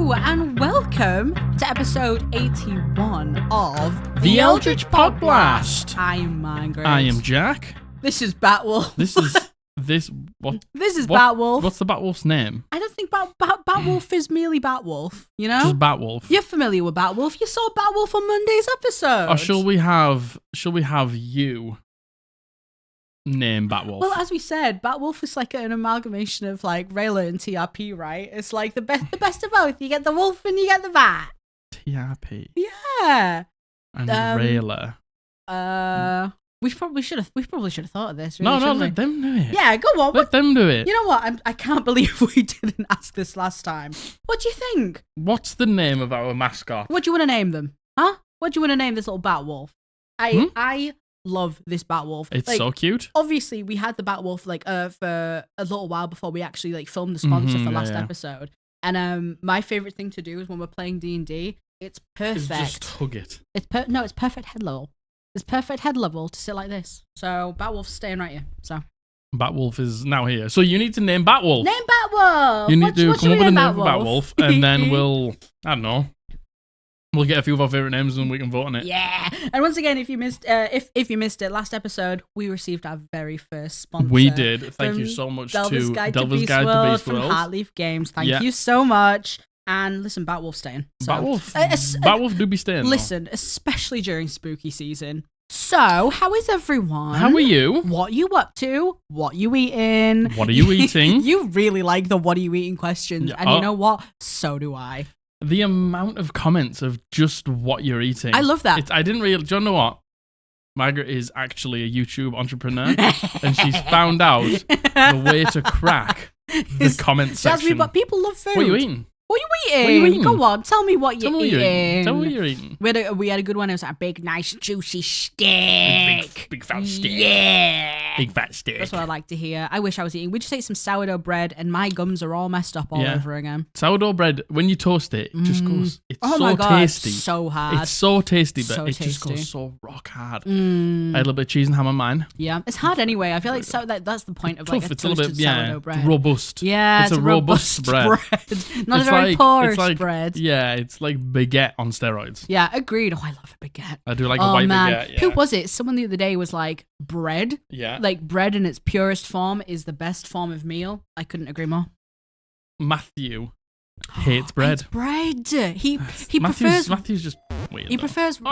Hello and welcome to episode 81 of The Eldritch Podblast. I am Margaret. I am Jack. This is Batwolf. This is what? This is Batwolf. What's the Batwolf's name? I don't think Batwolf is merely Batwolf, you know? Just Batwolf. You're familiar with Batwolf. You saw Batwolf on Monday's episode. Or shall we have you name Batwolf? Well, as we said, Batwolf is like an amalgamation of like Rayla and TRP, right? It's like the best of both. You get the wolf and you get the bat. TRP. Yeah. And Rayla. We probably should have thought of this. Really, no, let them do it. Yeah, go on. Let them do it. You know what? I can't believe we didn't ask this last time. What do you think? What's the name of our mascot? What do you want to name them? Huh? What do you want to name this little Batwolf? I love this Batwolf. It's like, so cute. Obviously, we had the Batwolf for a little while before we actually like filmed the sponsor for last episode. And my favorite thing to do is when we're playing D&D, it's perfect. Just hug it. It's perfect head level. It's perfect head level to sit like this. So Batwolf's staying right here. So Batwolf is now here. So you need to name Batwolf. Name Batwolf. You need to come up with a name for Batwolf? Batwolf, and then we'll get a few of our favorite names and we can vote on it. Yeah. And once again, if you missed it, last episode we received our very first sponsor. We did. Thank you so much Delver's to Guide Delver's to Beast Guide World to Beast from World. Heartleaf Games. Thank you so much. And listen, Batwolf's staying. So, Batwolf do be staying. Listen, especially during spooky season. So, how is everyone? How are you? What you up to? What you eating? What are you eating? You really like the what are you eating questions. And you know what? So do I. The amount of comments of just what you're eating. I love that. I didn't really... Do you know what? Margaret is actually a YouTube entrepreneur. And she's found out the way to crack the comment section. But people love food. What are you eating? What are you eating? Go on, tell me what you're eating. Tell me what you're eating. We had a good one. It was a big, nice, juicy steak. Big fat steak. Yeah. Big fat steak. That's what I like to hear. I wish I was eating. We just ate some sourdough bread, and my gums are all messed up all over again. Sourdough bread, when you toast it, it just goes. It's my God, tasty. So hard. It's so tasty, but So it just tasty. goes so rock hard. I had a little bit of cheese and ham on mine. Yeah, it's hard anyway. I feel like that's the point of like Tough. a It's a little bit sourdough bread. robust. Yeah, it's a robust bread. Not It's a very like- porous it's like- bread. Yeah, it's like baguette on steroids. Yeah, agreed. Oh, I love a baguette. I do like a white baguette. Yeah. Who was it? Someone the other day was like, bread. Yeah. Like bread in its purest form is the best form of meal. I couldn't agree more. Matthew hates bread. Hates bread. He prefers. Matthew's just weird. He prefers. He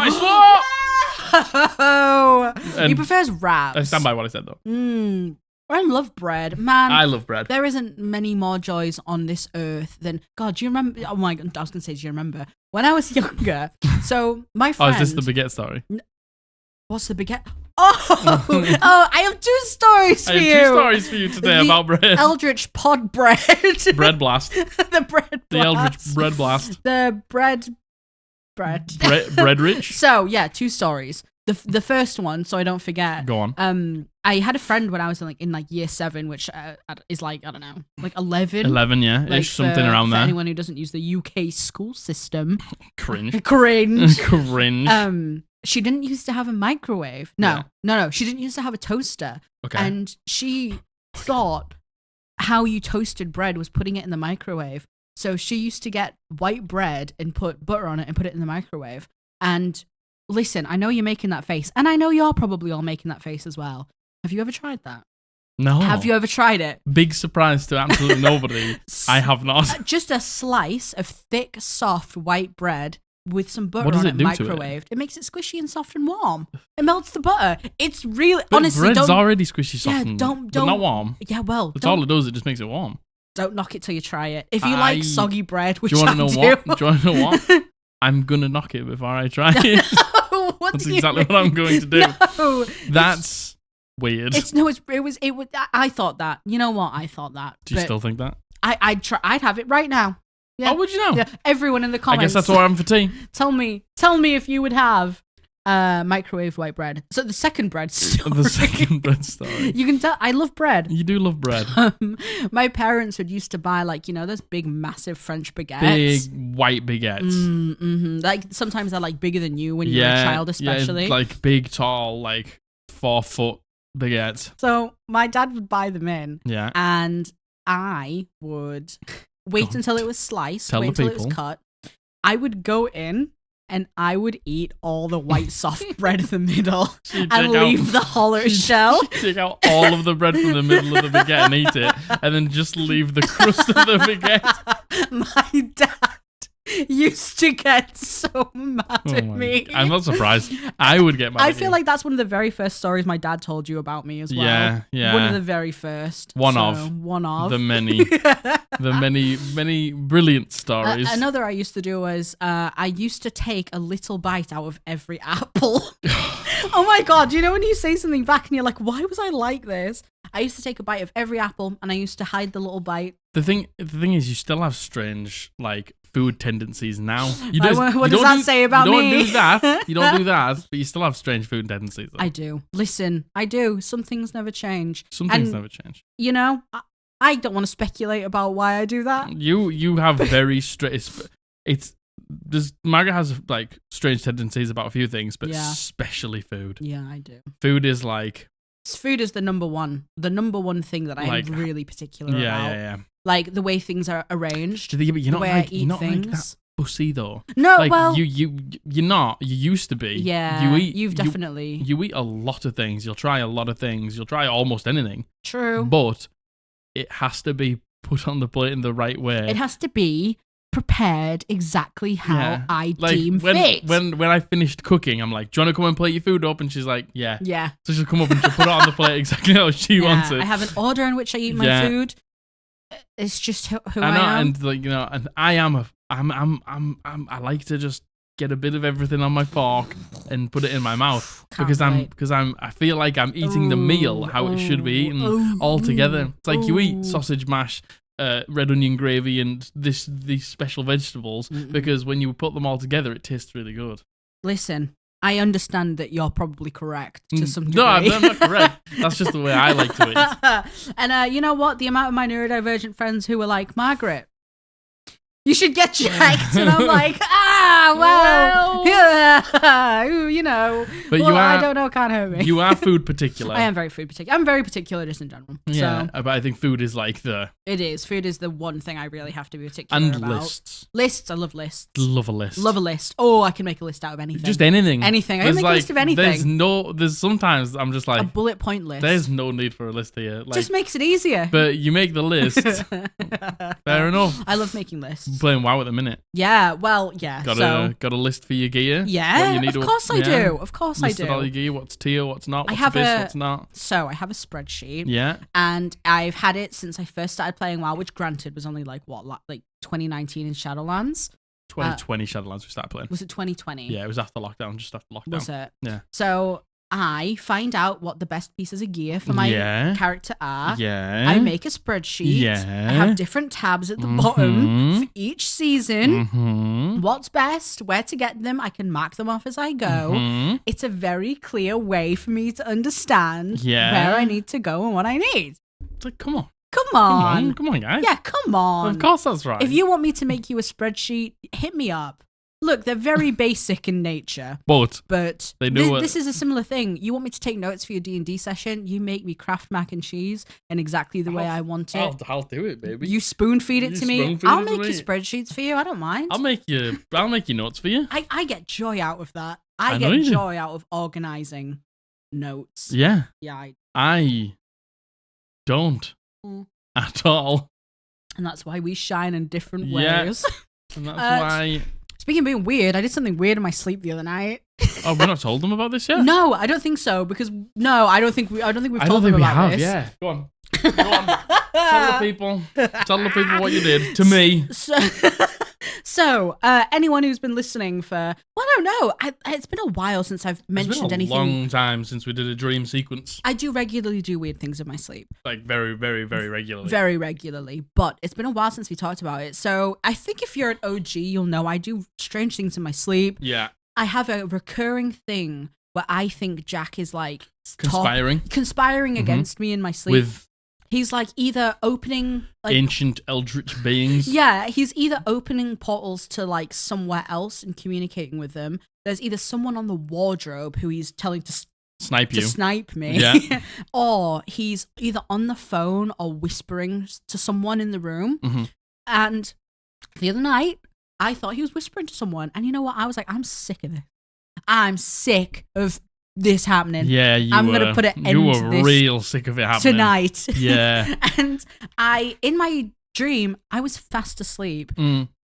prefers wraps. I stand by what I said though. I love bread, man. I love bread. There isn't many more joys on this earth than God. Do you remember? Oh my God! I was gonna say, do you remember when I was younger? So my friend. Oh, is this the baguette story? What's the baguette? Oh, I have two stories for you. I have two stories for you today about bread. Eldritch pod bread. Bread blast. The bread blast. The Eldritch bread blast. The bread. Bread rich. So yeah, two stories. The first one, so I don't forget. Go on. I had a friend when I was in year 7, which is like, I don't know, like 11. 11, yeah, like ish, something around for there. Anyone who doesn't use the UK school system. Cringe. Cringe. Cringe. She didn't used to have a microwave. No. She didn't used to have a toaster. Okay. And she thought how you toasted bread was putting it in the microwave. So she used to get white bread and put butter on it and put it in the microwave. And listen, I know you're making that face, and I know you're probably all making that face as well. Have you ever tried that? No. Have you ever tried it? Big surprise to absolutely nobody. I have not. Just a slice of thick, soft white bread with some butter What does on it it do to microwaved. It makes it squishy and soft and warm. It melts the butter. It's really, But honestly, bread's already squishy, soft, Yeah, and don't- but not warm. Yeah, well, That's all it does. It just makes it warm. don't knock it till you try it. If you like soggy bread, which Do you want I to know do. what? Do you want to know what? I'm gonna knock it before I try it. What That's do you exactly mean? what I'm going to do. No, That's weird. it was. I thought that. You know what? I thought that. Do you But still think that? I'd have it right now. Yeah. Oh, would you know? Yeah. Everyone in the I comments. guess that's what I'm for tea. Tell me if you would have microwave white bread. So the second bread story. The second bread story. You can tell I love bread. You do love bread. My parents would used to buy those big massive French baguettes. Big white baguettes. Mm-hmm. Like sometimes they're like bigger than you when you're a child, especially. Yeah, like big, tall, like 4 foot baguettes. So my dad would buy them in. Yeah. And I would wait God. until it was sliced, Tell wait the until it was people. cut. I would go in and I would eat all the white soft bread in the middle She'd and take out- leave the hollow shell. Take out all of the bread from the middle of the baguette and eat it, and then just leave the crust of the baguette. My dad used to get so mad at me. I'm not surprised. I would get mad I at feel you. like that's one of the very first stories my dad told you about me as well. Yeah. One of the very first. One So, of. One of. The many brilliant stories. Another I used to do was I used to take a little bite out of every apple. Oh my God. You know when you say something back and you're like, why was I like this? I used to take a bite of every apple and I used to hide the little bite. The thing is, you still have strange like food tendencies now. What does that say about me? You don't do that. You don't do that, but you still have strange food tendencies. Though. I do. Listen, I do. Some things never change. Some things And, never change. You know, I don't want to speculate about why I do that. You have very Margaret has like strange tendencies about a few things, but Yeah. especially food. Yeah, I do. Food is like Food is the number one thing that I'm really particular about. yeah. Like the way things are arranged. But you're the not way like I eat you're not things. like that pussy though. No, Like well, you're not. You used to be. yeah, you've definitely You eat a lot of things. You'll try a lot of things. You'll try almost anything. true. But it has to be put on the plate in the right way. It has to be prepared exactly how Yeah. I like deem when, fit. when I finished cooking, I'm like, "Do you want to come and plate your food up?" And she's like, "Yeah." yeah, So she'll come up and she'll put it on the plate exactly how she wants it. I have an order in which I eat my Yeah. food. It's just who I I know, am. and like and I like to just get a bit of everything on my fork and put it in my mouth Can't because relate. I feel like I'm eating the meal how it should be eaten all together. It's like you eat sausage mash, red onion gravy, and these special vegetables because when you put them all together, it tastes really good. Listen, I understand that you're probably correct to some degree. No, I'm not correct. That's just the way I like to eat. And you know what? The amount of my neurodivergent friends who were like, Margaret, you should get checked. And I'm like, well, yeah, you know. But well, you are, I don't know, can't hurt me. You are food particular. I am very food particular. I'm very particular just in general. Yeah, So but I think food is like the... it is. Food is the one thing I really have to be particular And about. lists. Lists. I love lists. Love a list. Love a list. Oh, I can make a list out of anything. Just anything. Anything. I can make a list of anything. There's sometimes I'm just A like, bullet point list. there's no need for a list here. Like, just makes it easier. but you make the list. Fair enough. I love making lists. I'm playing WoW at the minute. Yeah, well, yeah. Got so, a list for your gear. What yeah, you need of course I do. Of course I Listed all your do. gear. What's tier? What's not? I What's have this? a- What's not? So I have a spreadsheet, Yeah. and I've had it since I first started playing WoW, which granted was only like 2019 in Shadowlands. 2020 Shadowlands we started playing. Was it 2020? Yeah, it was after lockdown. Just after lockdown. Was it? Yeah. So I find out what the best pieces of gear for my Yeah. character are. Yeah. I make a spreadsheet. Yeah. I have different tabs at the bottom for each season. Mm-hmm. What's best, where to get them, I can mark them off as I go. Mhm. It's a very clear way for me to understand Yeah. where I need to go and what I need. It's like, come on. Come on. Come on, guys. Yeah, come on. Of course that's right. If you want me to make you a spreadsheet, hit me up. Look, they're very basic in nature, But but They know this is a similar thing. You want me to take notes for your D&D session, you make me craft mac and cheese in exactly the way I want it. I'll do it, baby. You spoon feed it You to me. spoon feed I'll it to make me. you spreadsheets for you. I don't mind. I'll make you notes for you. I get joy out of that. I I know get you do. joy out of organizing notes. Yeah. Yeah, I don't Mm. at all. and that's why we shine in different Yeah. ways. And that's Uh, why Speaking of being weird, I did something weird in my sleep the other night. Oh, we're not told them about this yet? No, I don't think so because I don't think we've I told don't them think we about have, this. yeah. Go on. Go on. Tell the people what you did to me. So, anyone who's been listening for, well, I don't know. It's been a while since I've mentioned It's been a anything. long time since we did a dream sequence. I do regularly do weird things in my sleep. Like very, very, very regularly. Very regularly, but it's been a while since we talked about it. So I think if you're an OG, you'll know I do strange things in my sleep. Yeah. I have a recurring thing where I think Jack is like Conspiring against me in my sleep. with He's like either opening like ancient eldritch beings. yeah, he's either opening portals to like somewhere else and communicating with them. There's either someone on the wardrobe who he's telling to Snipe you. snipe me, Yeah. or he's either on the phone or whispering to someone in the room. Mhm. And the other night, I thought he was whispering to someone. And you know what? I was like, I'm sick of this. I'm sick of this happening. Yeah, I'm going to put an end you to were this real sick of it happening. tonight. Yeah. And in my dream, I was fast asleep.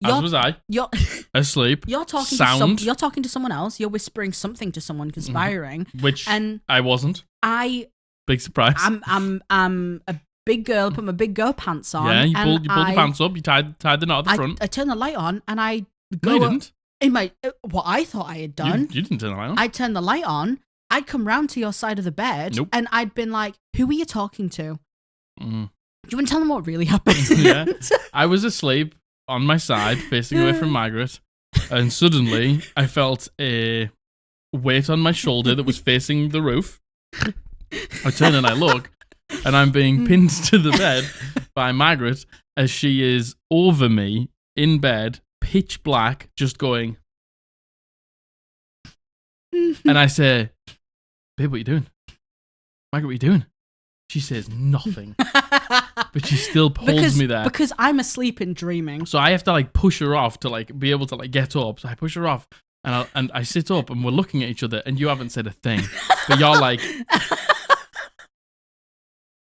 As was I. You're asleep. You're talking sound. you're talking to someone else. You're whispering something to someone, conspiring. Which and I wasn't. Big surprise. I'm a big girl. Put my big girl pants on. Yeah, you pulled your pants up. You tied the knot at the front. I turned the light on and I No, you didn't. In my what I thought I had done. You didn't turn the light on. I'd turn the light on. I'd come round to your side of the bed. Nope. And I'd been like, "Who are you talking to?" Do you want to tell them what really happened? Yeah. I was asleep on my side, facing away from Margaret, and suddenly I felt a weight on my shoulder that was facing the roof. I turn and I look, and I'm being pinned to the bed by Margaret as she is over me in bed, pitch black, just going. And I say, "Babe, what are you doing? Margaret, what are you doing?" She says nothing, but she still pulls me there. Because I'm asleep and dreaming. So I have to like push her off to like be able to like get up. So I push her off and I sit up and we're looking at each other and you haven't said a thing. But you're like,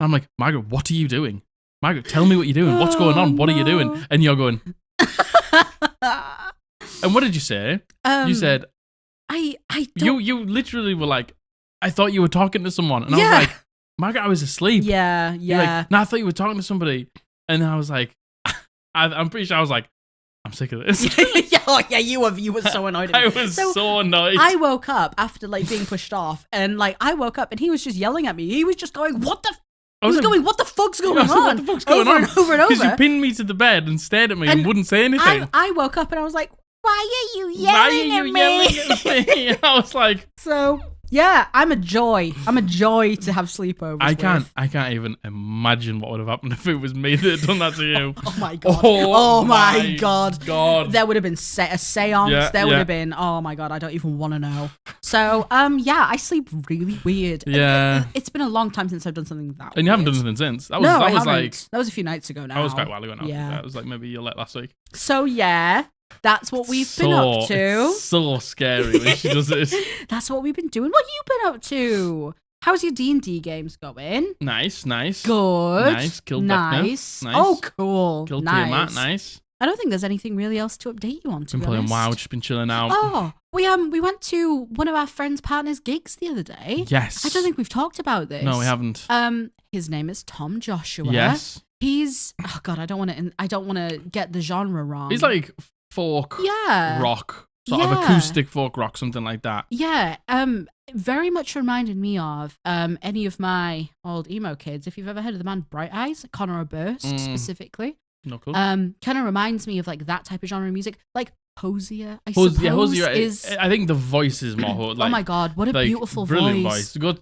I'm like, Margaret, what are you doing? Margaret, tell me what you're doing. What's going on? What are you doing? And you're going. And what did you say? You said, you literally were like, I thought you were talking to someone. And I was like, Margaret, I was asleep. Yeah. Like, no, I thought you were talking to somebody. And I was like, I'm pretty sure I was like, I'm sick of this. You were so annoyed. I was so annoyed. I woke up after like being pushed off, and like I woke up and he was just yelling at me. He was just going, "What the?" What the fuck's going on? What the fuck's going on? And over and over. Because you pinned me to the bed and stared at me and wouldn't say anything. I woke up and I was like, "Why are you yelling at me?" I was like, so. Yeah, I'm a joy. I'm a joy to have sleepovers. I can't even imagine what would have happened if it was me that had done that to you. Oh my god. Oh my god. There would have been a seance. There would have been. Oh my god. I don't even want to know. So I sleep really weird. Yeah. It's been a long time since I've done something that. And you haven't done anything since. That was a few nights ago now. That was quite a while ago now. Yeah. That was like maybe you let last week. So yeah. That's what we've been up to. It's so scary when she does this. That's what we've been doing. What have you been up to? How's your D&D games going? Nice. Good. Nice. Killed nice. Nice. Oh, cool. Killed nice. Tiamat. Nice. I don't think there's anything really else to update you on. Been playing WoW, just been chilling out. Oh, we went to one of our friends' partners' gigs the other day. Yes. I don't think we've talked about this. No, we haven't. His name is Tom Joshua. Yes. He's I don't want to get the genre wrong. He's like folk rock, sort of acoustic folk rock, something like that. Yeah, very much reminded me of any of my old emo kids. If you've ever heard of the band Bright Eyes, Connor O'Burst specifically. No clue. Kind of reminds me of like that type of genre of music, like Hosier. Hosier is. I think the voice is more. Like, oh my god, what a beautiful brilliant voice! Go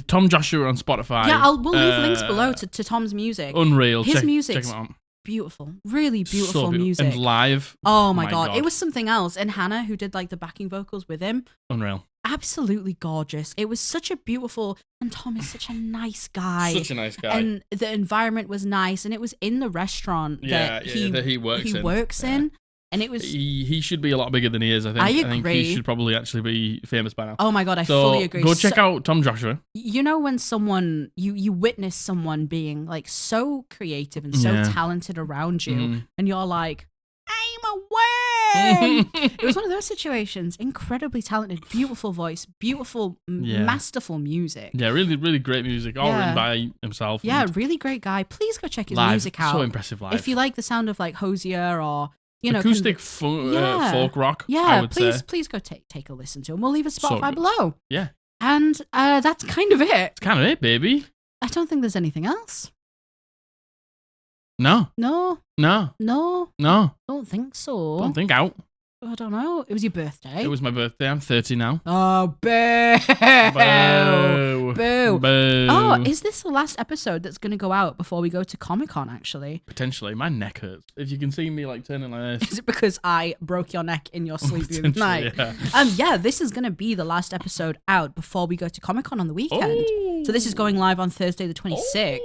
Tom Joshua on Spotify. Yeah, we'll leave links below to Tom's music. Unreal. His music. Check him out. Beautiful, really beautiful so music. And live. Oh my god, it was something else. And Hannah, who did like the backing vocals with him, unreal. Absolutely gorgeous. It was such a beautiful, and Tom is such a nice guy. Such a nice guy. And the environment was nice, and it was in the restaurant that he works in. And it was. He should be a lot bigger than he is. I think. I agree. I think he should probably actually be famous by now. Oh my god, I fully agree. Go check out Tom Joshua. You know when someone you witness someone being like so creative and so talented around you, and you're like, I'm away. It was one of those situations. Incredibly talented, beautiful voice, beautiful, masterful music. Yeah, really, really great music. All written by himself. Yeah, really great guy. Please go check his music out. So impressive live. If you like the sound of like Hosier or acoustic folk rock. Yeah, I would please go take a listen to him. We'll leave a Spotify below. Yeah. And that's kind of it. It's kind of it, baby. I don't think there's anything else. No. Don't think so. Don't think out. I don't know. It was your birthday. It was my birthday. I'm 30 now. Oh, boo. Boo. Boo. Boo. Oh, is this the last episode that's going to go out before we go to Comic-Con, actually? Potentially. My neck hurts. If you can see me like turning like this. Is it because I broke your neck in your sleep the other night? Yeah, this is going to be the last episode out before we go to Comic-Con on the weekend. So this is going live on Thursday the 26th.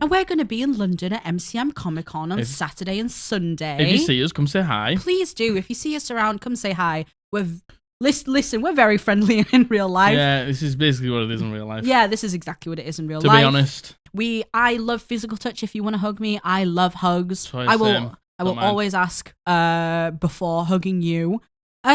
And we're going to be in London at MCM Comic Con on Saturday and Sunday. If you see us, come say hi. Please do. If you see us around, come say hi. Listen, we're very friendly in real life. Yeah, this is basically what it is in real life. Yeah, this is exactly what it is in real life. To be honest. I love physical touch. If you want to hug me, I love hugs. I will always ask before hugging you.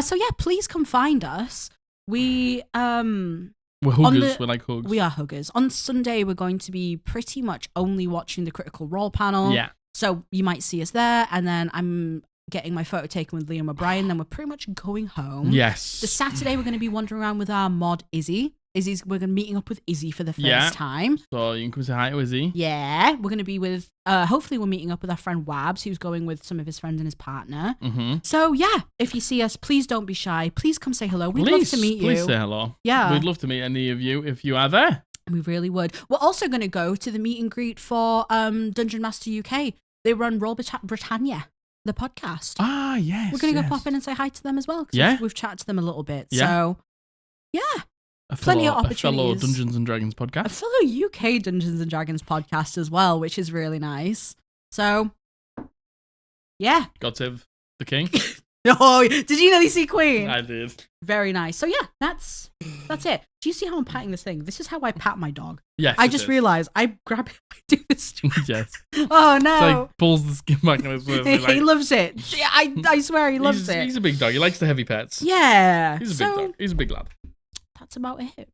So yeah, please come find us. We're huggers. We like hugs. We are huggers. On Sunday, we're going to be pretty much only watching the Critical Role panel. Yeah. So you might see us there, and then I'm getting my photo taken with Liam O'Brien. Then we're pretty much going home. Yes. The Saturday, we're going to be wandering around with our mod Izzy. We're going to be meeting up with Izzy for the first time. So you can come say hi to Izzy. Yeah. We're going to be with, hopefully we're meeting up with our friend Wabs, who's going with some of his friends and his partner. Mm-hmm. So yeah, if you see us, please don't be shy. Please come say hello. We'd love to meet you. Please say hello. Yeah. We'd love to meet any of you if you are there. We really would. We're also going to go to the meet and greet for Dungeon Master UK. They run Roll Britannia, the podcast. Ah, yes. We're going to go pop in and say hi to them as well. Yeah. We've chatted to them a little bit. Yeah. So yeah. Plenty of opportunities. A fellow Dungeons and Dragons podcast. A fellow UK Dungeons and Dragons podcast as well, which is really nice. So, yeah. God save the king. Oh, did you nearly see Queen? I did. Very nice. So yeah, that's it. Do you see how I'm patting this thing? This is how I pat my dog. Yes. I just realized I grab it, I do this. Yes. Oh no. It's like pulls the skin back on his face. He loves it. I swear he loves it. He's a big dog. He likes the heavy pets. Yeah. He's a big dog. He's a big lad. That's about it.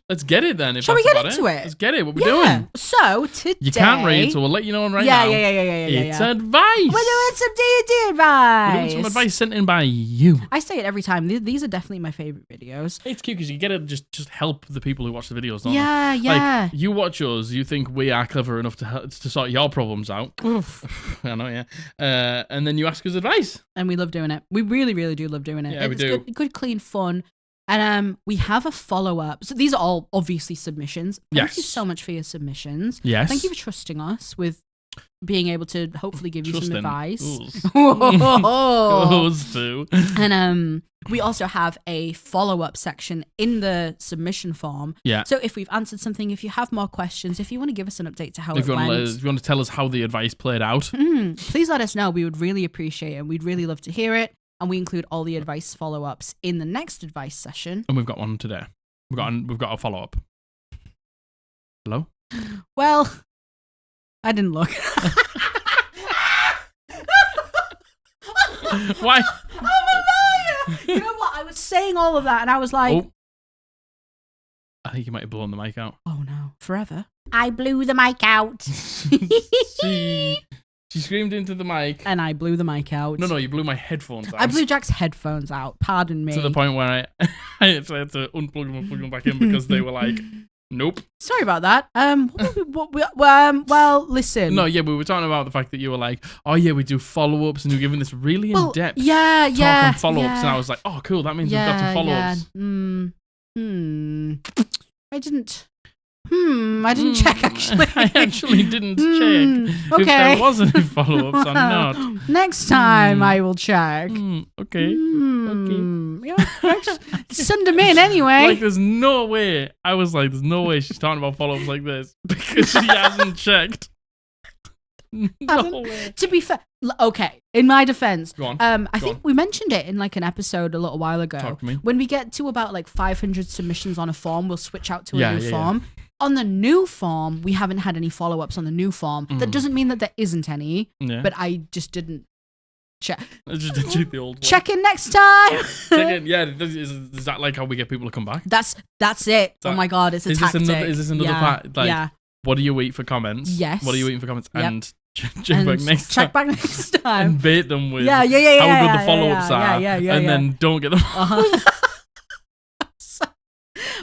Let's get it then. Shall we get into it? Let's get it. What we're doing? So today, you can't read, so we'll let you know right now. Yeah. It's advice. We're doing some D&D advice. We're doing some advice sent in by you. I say it every time. These are definitely my favorite videos. It's cute because you get to just help the people who watch the videos, don't you? Yeah. Like, you watch us, you think we are clever enough to sort your problems out. Oof. I know, yeah. And then you ask us advice, and we love doing it. We really, really do love doing it. Yeah, we do. Good, clean fun. And we have a follow-up. So these are all obviously submissions. Thank you so much for your submissions. Yes. Thank you for trusting us with being able to hopefully give you some advice. Those two. And we also have a follow-up section in the submission form. Yeah. So if we've answered something, if you have more questions, if you want to give us an update to how if it went. If you want to tell us how the advice played out. Please let us know. We would really appreciate it. We'd really love to hear it. And we include all the advice follow-ups in the next advice session. And we've got one today. We've got a follow-up. Hello? Well, I didn't look. Why? I'm a liar! You know what? I was saying all of that and I was like... Oh. I think you might have blown the mic out. Oh no. Forever. I blew the mic out. She screamed into the mic. And I blew the mic out. No, you blew my headphones out. I blew Jack's headphones out. Pardon me. To the point where I actually had to unplug them and plug them back in because they were like, nope. Sorry about that. Well, listen. No, yeah, we were talking about the fact that you were like, oh yeah, we do follow-ups and you're giving this really in-depth talk on follow-ups. And I was like, oh cool, that means we've got some follow-ups. I didn't check, actually. I actually didn't check okay. if there was any follow-ups or not. Next time I will check. Okay. Yeah, send them in anyway. Like, there's no way. I was like, there's no way she's talking about follow-ups like this because she hasn't checked. No way. To be fair, okay, in my defense, go on. I think we mentioned it in like an episode a little while ago. Talk to me. When we get to about like 500 submissions on a form, we'll switch out to a new form. Yeah. On the new form, we haven't had any follow-ups on the new form. That doesn't mean that there isn't any, but I just didn't check. I just didn't check the old one. Check in next time. Check in, yeah. Is that like how we get people to come back? That's it. Oh my god, it's a tactic. Is this another part? Like, what do you eat for comments? Yes. What do you eat for comments? Yep. And check back next time. And bait them with how good the follow-ups are. And then don't get them.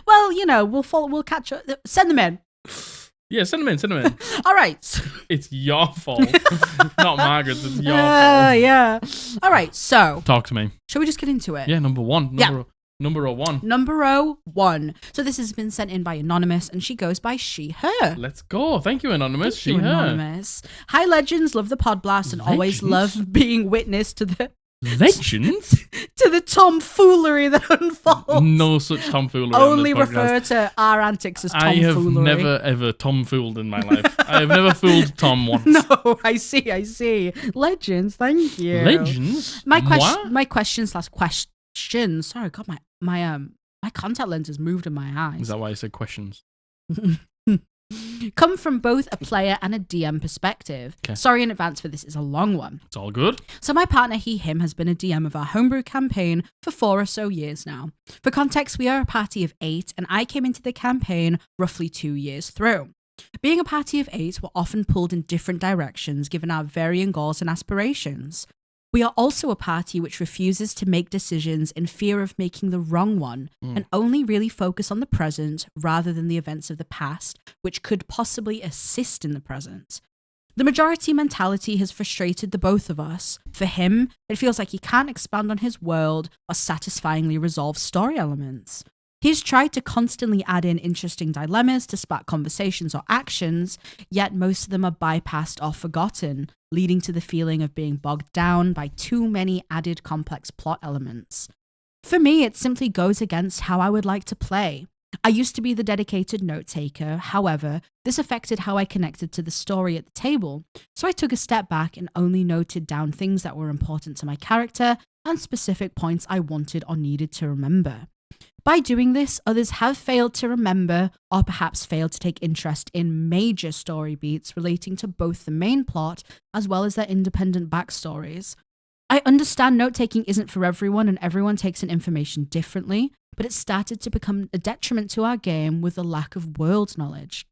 Well, you know, we'll catch up. Send them in. Yeah, send them in. All right. It's your fault. Not Margaret's, it's your fault. Yeah. All right, so. Talk to me. Shall we just get into it? Yeah, number one. Number one. Number one. So this has been sent in by Anonymous, and she goes by she, her. Let's go. Thank you, Anonymous. Thank you, Anonymous. Hi, legends. Love the Podblast and always love being witness to the Legends? to the tomfoolery that unfolds. No such tomfoolery. Only on this podcast. refer to our antics as tomfoolery. I have never ever tomfooled in my life. I have never fooled Tom once. No, I see. Legends, thank you. Legends? My Moi? questions. Sorry, God, my contact lens has moved in my eyes. Is that why I said questions? Come from both a player and a DM perspective. Okay. Sorry in advance for this is a long one. It's all good. So my partner, him, has been a DM of our homebrew campaign for 4 or so years now. For context, we are a party of 8, and I came into the campaign roughly 2 years through. Being a party of 8, we're often pulled in different directions given our varying goals and aspirations. We are also a party which refuses to make decisions in fear of making the wrong one and only really focus on the present rather than the events of the past, which could possibly assist in the present. The majority mentality has frustrated the both of us. For him, it feels like he can't expand on his world or satisfyingly resolve story elements. He's tried to constantly add in interesting dilemmas to spark conversations or actions, yet most of them are bypassed or forgotten, leading to the feeling of being bogged down by too many added complex plot elements. For me, it simply goes against how I would like to play. I used to be the dedicated note taker, however, this affected how I connected to the story at the table, so I took a step back and only noted down things that were important to my character and specific points I wanted or needed to remember. By doing this, others have failed to remember or perhaps failed to take interest in major story beats relating to both the main plot as well as their independent backstories. I understand note-taking isn't for everyone and everyone takes in information differently, but it started to become a detriment to our game with the lack of world knowledge.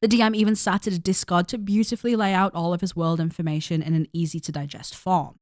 The DM even started a Discord to beautifully lay out all of his world information in an easy-to-digest form.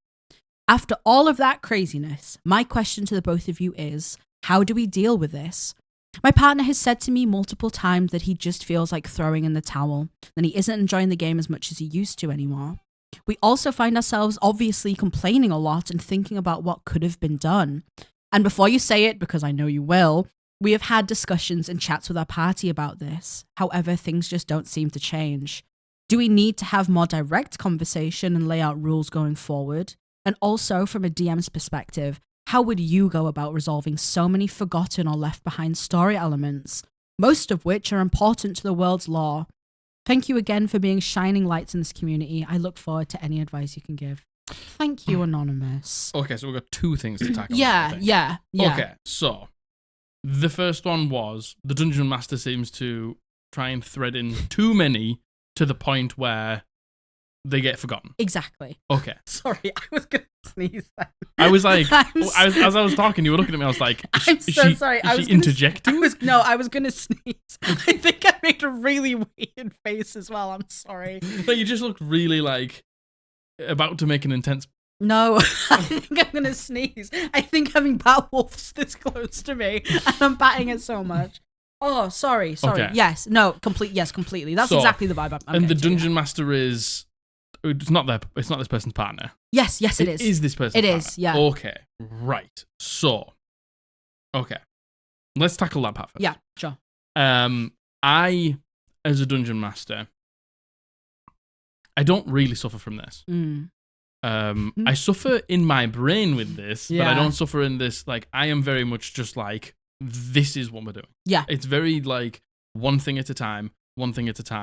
After all of that craziness, my question to the both of you is, how do we deal with this? My partner has said to me multiple times that he just feels like throwing in the towel, that he isn't enjoying the game as much as he used to anymore. We also find ourselves obviously complaining a lot and thinking about what could have been done. And before you say it, because I know you will, we have had discussions and chats with our party about this. However, things just don't seem to change. Do we need to have more direct conversation and lay out rules going forward? And also, from a DM's perspective, how would you go about resolving so many forgotten or left behind story elements, most of which are important to the world's lore? Thank you again for being shining lights in this community. I look forward to any advice you can give. Thank you, Anonymous. Okay, so we've got 2 things to tackle. Yeah. Okay, so the first one was the Dungeon Master seems to try and thread in too many to the point where they get forgotten. Exactly. Okay. Sorry, I was going to sneeze then. I was like, as I was talking, you were looking at me, I was like, I'm so sorry. Is she interjecting? I was going to sneeze. I think I made a really weird face as well. I'm sorry. No, you just looked really like about to make an intense... No, I think I'm going to sneeze. I think having bat wolves this close to me and I'm batting it so much. Oh, sorry. Okay. Yes, completely. That's exactly the vibe I'm and the getting Dungeon Master is... It's not this person's partner. Yes, it is. It is this person's partner. It is, yeah. Okay, right. So, okay. Let's tackle that part first. Yeah, sure. I, as a Dungeon Master, I don't really suffer from this. I suffer in my brain with this, but I don't suffer in this, like, I am very much just like, this is what we're doing. Yeah. It's very, like, one thing at a time.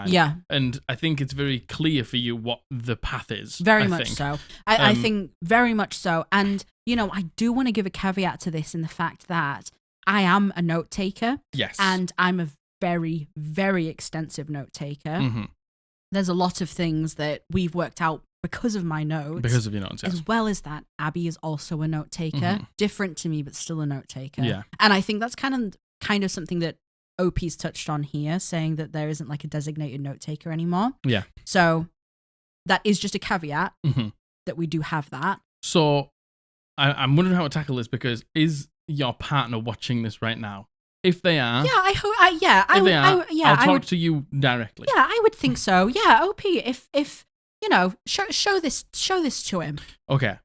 Yeah. And I think it's very clear for you what the path is. Very much so. I think very much so. And, I do want to give a caveat to this in the fact that I am a note taker. Yes. And I'm a very, very extensive note taker. Mm-hmm. There's a lot of things that we've worked out because of my notes. Because of your notes, yes. As well as that, Abby is also a note taker. Mm-hmm. Different to me, but still a note taker. Yeah. And I think that's kind of something that OP's touched on here, saying that there isn't like a designated note taker anymore. Yeah. So that is just a caveat that we do have that. So I'm wondering how to tackle this because is your partner watching this right now? If they are, I'll talk to you directly. Yeah, I would think so. Yeah, OP, if show this to him. Okay.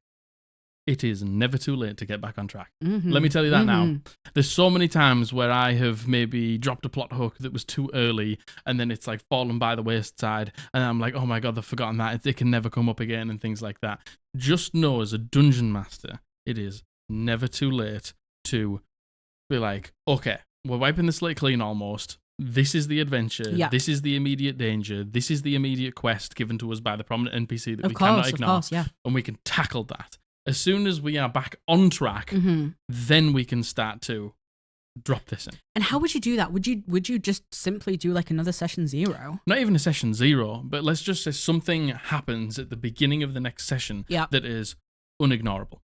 it is never too late to get back on track. Let me tell you that now. There's so many times where I have maybe dropped a plot hook that was too early, and then it's like fallen by the wayside, and I'm like, oh my god, I've forgotten that. It can never come up again, and things like that. Just know, as a dungeon master, it is never too late to be like, okay, we're wiping the slate clean almost. This is the adventure. Yeah. This is the immediate danger. This is the immediate quest given to us by the prominent NPC that we cannot ignore. Of course, yeah. And we can tackle that. As soon as we are back on track, then we can start to drop this in. And how would you do that? Would you just simply do like another session 0? Not even a session 0, but let's just say something happens at the beginning of the next session that is unignorable.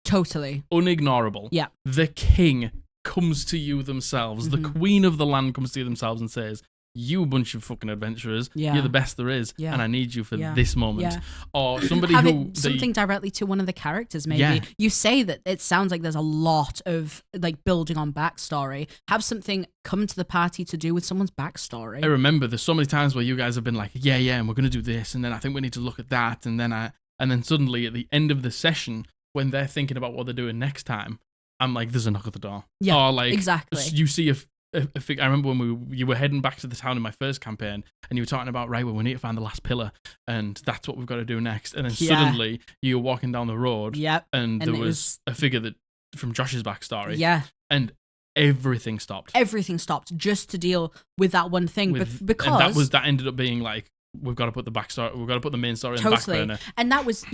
Totally. Unignorable. Yeah. The king comes to you themselves. The queen of the land comes to you themselves and says, you bunch of fucking adventurers, you're the best there is, and I need you for this moment. Or somebody something directly to one of the characters, maybe. Yeah. You say that it sounds like there's a lot of like building on backstory. Have something come to the party to do with someone's backstory. I remember there's so many times where you guys have been like, yeah, and we're going to do this, and then I think we need to look at that, and then suddenly at the end of the session, when they're thinking about what they're doing next time, I'm like, there's a knock at the door. Yeah, or like, exactly. You see I remember when you were heading back to the town in my first campaign, and you were talking about, right, well, we need to find the last pillar, and that's what we've got to do next. And then suddenly you were walking down the road, and there was a figure that from Josh's backstory, and everything stopped. Everything stopped just to deal with that one thing, because that ended up being like, we've got to put the backstory, we've got to put the main story in the back burner. And that was,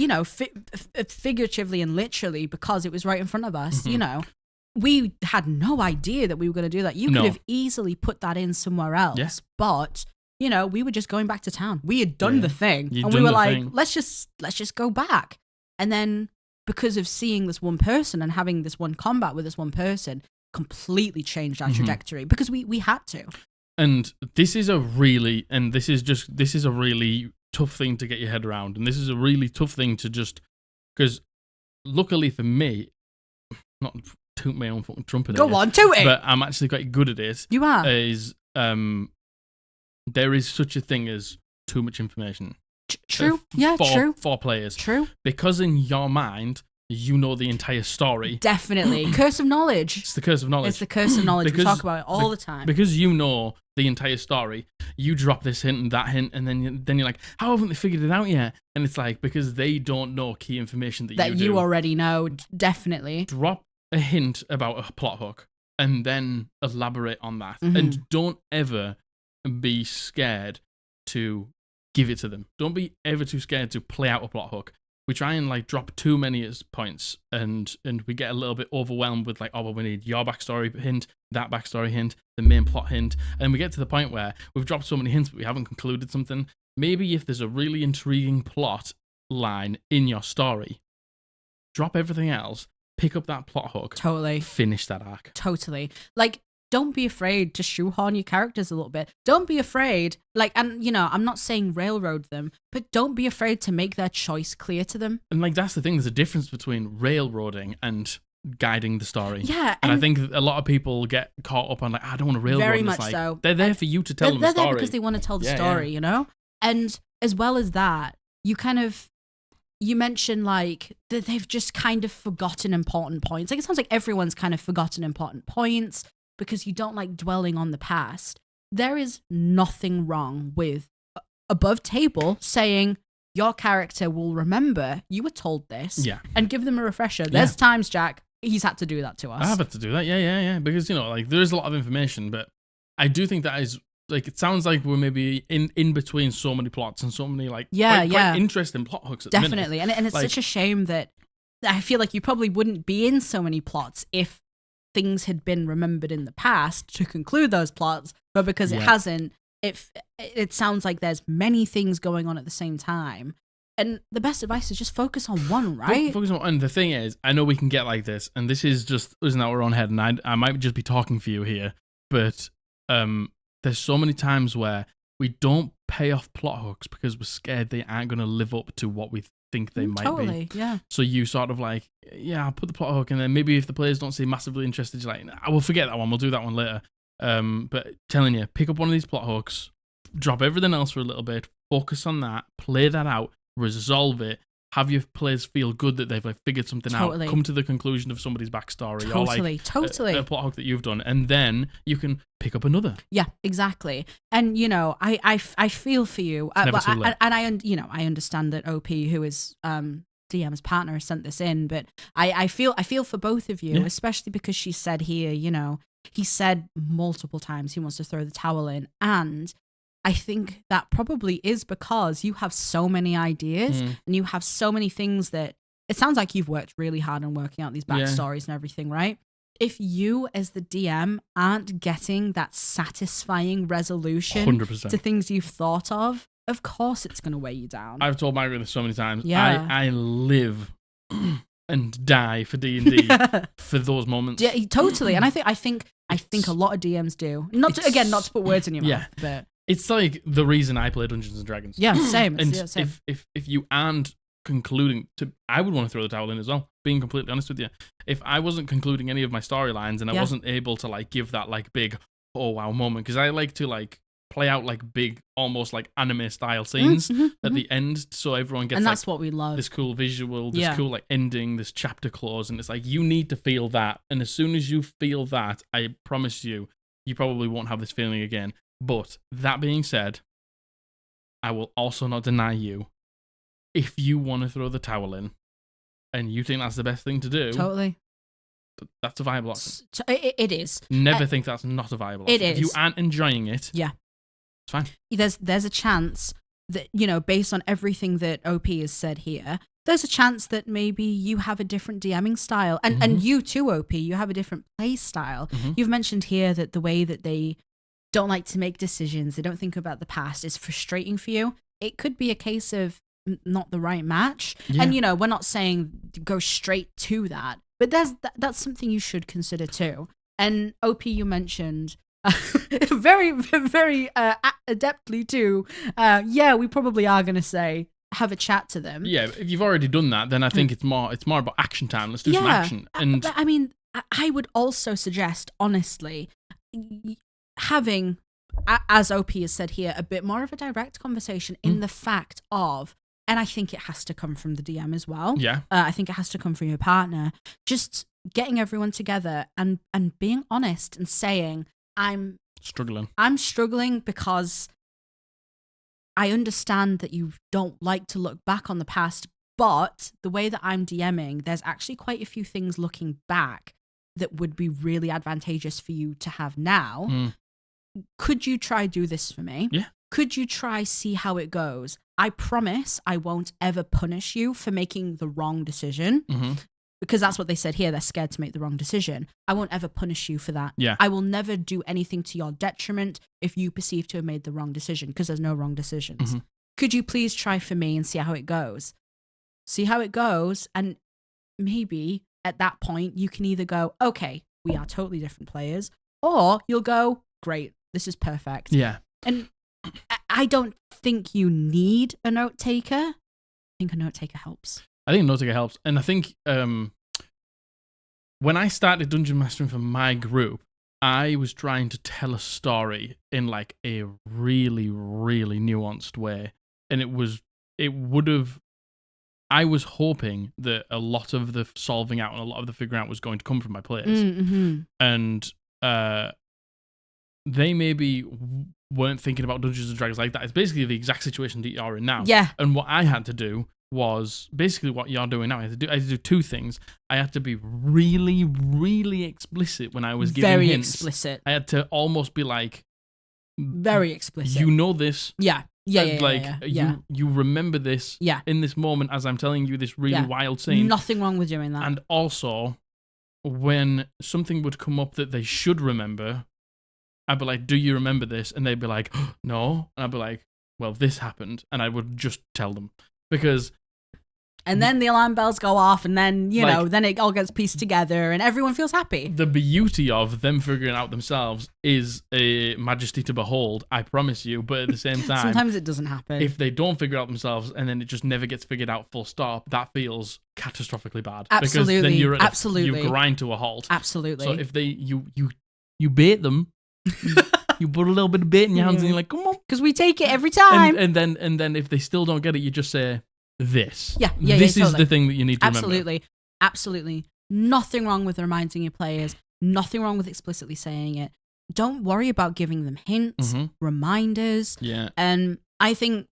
figuratively and literally, because it was right in front of us, we had no idea that we were going to do that. You could have easily put that in somewhere else, but we were just going back to town. We had done the thing, and we were like, let's just go back. And then because of seeing this one person and having this one combat with this one person, completely changed our trajectory because we had to. And this is a really tough thing to get your head around, and this is a really tough thing to just, because luckily for me, not toot my own fucking trumpet. Go on, toot it. But I'm actually quite good at it. You are. There is such a thing as too much information. True. True. For players. True. Because in your mind, you know the entire story. Definitely. Curse of knowledge. It's the curse of knowledge. It's the curse of knowledge. We talk about it all the time. Because you know the entire story, you drop this hint and that hint, and then you're like, how haven't they figured it out yet? And it's like, because they don't know key information that you already know. Definitely. Drop a hint about a plot hook and then elaborate on that. And don't ever be scared to give it to them. Don't be ever too scared to play out a plot hook. We try and like drop too many points, and we get a little bit overwhelmed with like, oh, well, we need your backstory hint, that backstory hint, the main plot hint, and then we get to the point where we've dropped so many hints but we haven't concluded something. Maybe if there's a really intriguing plot line in your story, drop everything else, pick up that plot hook, finish that arc. Totally. Like, don't be afraid to shoehorn your characters a little bit. Don't be afraid, I'm not saying railroad them, but don't be afraid to make their choice clear to them. And like, that's the thing, there's a difference between railroading and guiding the story. Yeah. And I think a lot of people get caught up on like, I don't want to railroad. Very much so. They're there for you to tell them the story. They're there because they want to tell the story, And as well as that, you mentioned like that they've just kind of forgotten important points. Like, it sounds like everyone's kind of forgotten important points because you don't like dwelling on the past. There is nothing wrong with above table saying your character will remember you were told this and give them a refresher. There's times, Jack, he's had to do that to us. I have had to do that. Yeah. Because, like, there is a lot of information, but I do think that is, like, it sounds like we're maybe in between so many plots and so many, like, quite interesting plot hooks at Definitely. the minute. And it's like, such a shame that I feel like you probably wouldn't be in so many plots if things had been remembered in the past to conclude those plots, but because it hasn't, it sounds like there's many things going on at the same time. And the best advice is just focus on one, right? Focus on one. And the thing is, I know we can get like this, and this is just isn't our own head, and I might just be talking for you here, but there's so many times where we don't pay off plot hooks because we're scared they aren't going to live up to what we think they might be. Yeah. So you sort of like, I'll put the plot hook, and then maybe if the players don't seem massively interested, you're like, I will forget that one. We'll do that one later. But telling you, pick up one of these plot hooks, drop everything else for a little bit, focus on that, play that out, resolve it, have your players feel good that they've like figured something Totally. out, come to the conclusion of somebody's backstory, or like Totally. a plot hook that you've done, and then you can pick up another. Yeah, exactly. And you know, I feel for you, Never too late. and I understand that OP, who is DM's partner, has sent this in, but I feel for both of you, especially because she said here, you know, he said multiple times he wants to throw the towel in, and I think that probably is because you have so many ideas and you have so many things that it sounds like you've worked really hard on working out these backstories and everything, right? If you as the DM aren't getting that satisfying resolution 100%. to things you've thought of course it's going to weigh you down. I've told Margaret this so many times. Yeah. I live and die for D&D for those moments. Yeah, totally. And I think a lot of DMs do. Not to put words in your mouth, but it's like the reason I play Dungeons and Dragons. Yeah, same. And same. if you aren't concluding I would want to throw the towel in as well, being completely honest with you. If I wasn't concluding any of my storylines and I wasn't able to like give that like big oh wow moment, because I like to like play out like big, almost like anime style scenes at the end, so everyone gets, and that's like, what we love. This cool visual, this cool like ending, this chapter close, and it's like you need to feel that. And as soon as you feel that, I promise you, you probably won't have this feeling again. But that being said, I will also not deny you, if you want to throw the towel in, and you think that's the best thing to do, totally. That's a viable option. It is. Never think that's not a viable option. It is. If you aren't enjoying it, it's fine. There's a chance that, you know, based on everything that OP has said here, there's a chance that maybe you have a different DMing style. And you too, OP, you have a different play style. You've mentioned here that the way that they don't like to make decisions, they don't think about the past, is frustrating for you. It could be a case of not the right match. Yeah. And, you know, we're not saying go straight to that, but that's something you should consider too. And OP, you mentioned very, very adeptly too. We probably are going to say, have a chat to them. Yeah, if you've already done that, then I think it's more about action time. Let's do some action. And but, I mean, I would also suggest, honestly, having, as OP has said here, a bit more of a direct conversation in the fact of, and I think it has to come from the DM as well. Yeah. I think it has to come from your partner. Just getting everyone together and being honest and saying, I'm struggling because I understand that you don't like to look back on the past, but the way that I'm DMing, there's actually quite a few things looking back that would be really advantageous for you to have now. Could you try do this for me? Yeah. Could you try see how it goes? I promise I won't ever punish you for making the wrong decision. Because that's what they said here. They're scared to make the wrong decision. I won't ever punish you for that. Yeah. I will never do anything to your detriment if you perceive to have made the wrong decision, because there's no wrong decisions. Could you please try for me and see how it goes? See how it goes. And maybe at that point, you can either go, okay, we are totally different players, or you'll go, great, this is perfect. Yeah. And I don't think you need a note taker. I think a note taker helps. I think a note taker helps. And I think when I started dungeon mastering for my group, I was trying to tell a story in like a really, really nuanced way. And I was hoping that a lot of the solving out and a lot of the figuring out was going to come from my players. And they maybe weren't thinking about Dungeons and Dragons like that. It's basically the exact situation that you're in now. Yeah. And what I had to do was basically what you're doing now. I had to do two things. I had to be really, really explicit when I was giving very hints. Explicit. I had to almost be like, very explicit. You know this. Yeah. You remember this in this moment as I'm telling you this really wild scene. Nothing wrong with doing that. And also, when something would come up that they should remember, I'd be like, do you remember this? And they'd be like, oh, no. And I'd be like, well, this happened. And I would just tell them. Because... And then the alarm bells go off, and then, you know, then it all gets pieced together, and everyone feels happy. The beauty of them figuring out themselves is a majesty to behold, I promise you. But at the same time... Sometimes it doesn't happen. If they don't figure out themselves, and then it just never gets figured out full stop, that feels catastrophically bad. Absolutely. Because then you're Absolutely. You grind to a halt. Absolutely. So if you bait them... You put a little bit of bait in your hands and you're like, come on. Because we take it every time. And then if they still don't get it, you just say, this. Yeah, This is totally. the thing that you need to remember. Absolutely. Nothing wrong with reminding your players. Nothing wrong with explicitly saying it. Don't worry about giving them hints, reminders. Yeah. And I think,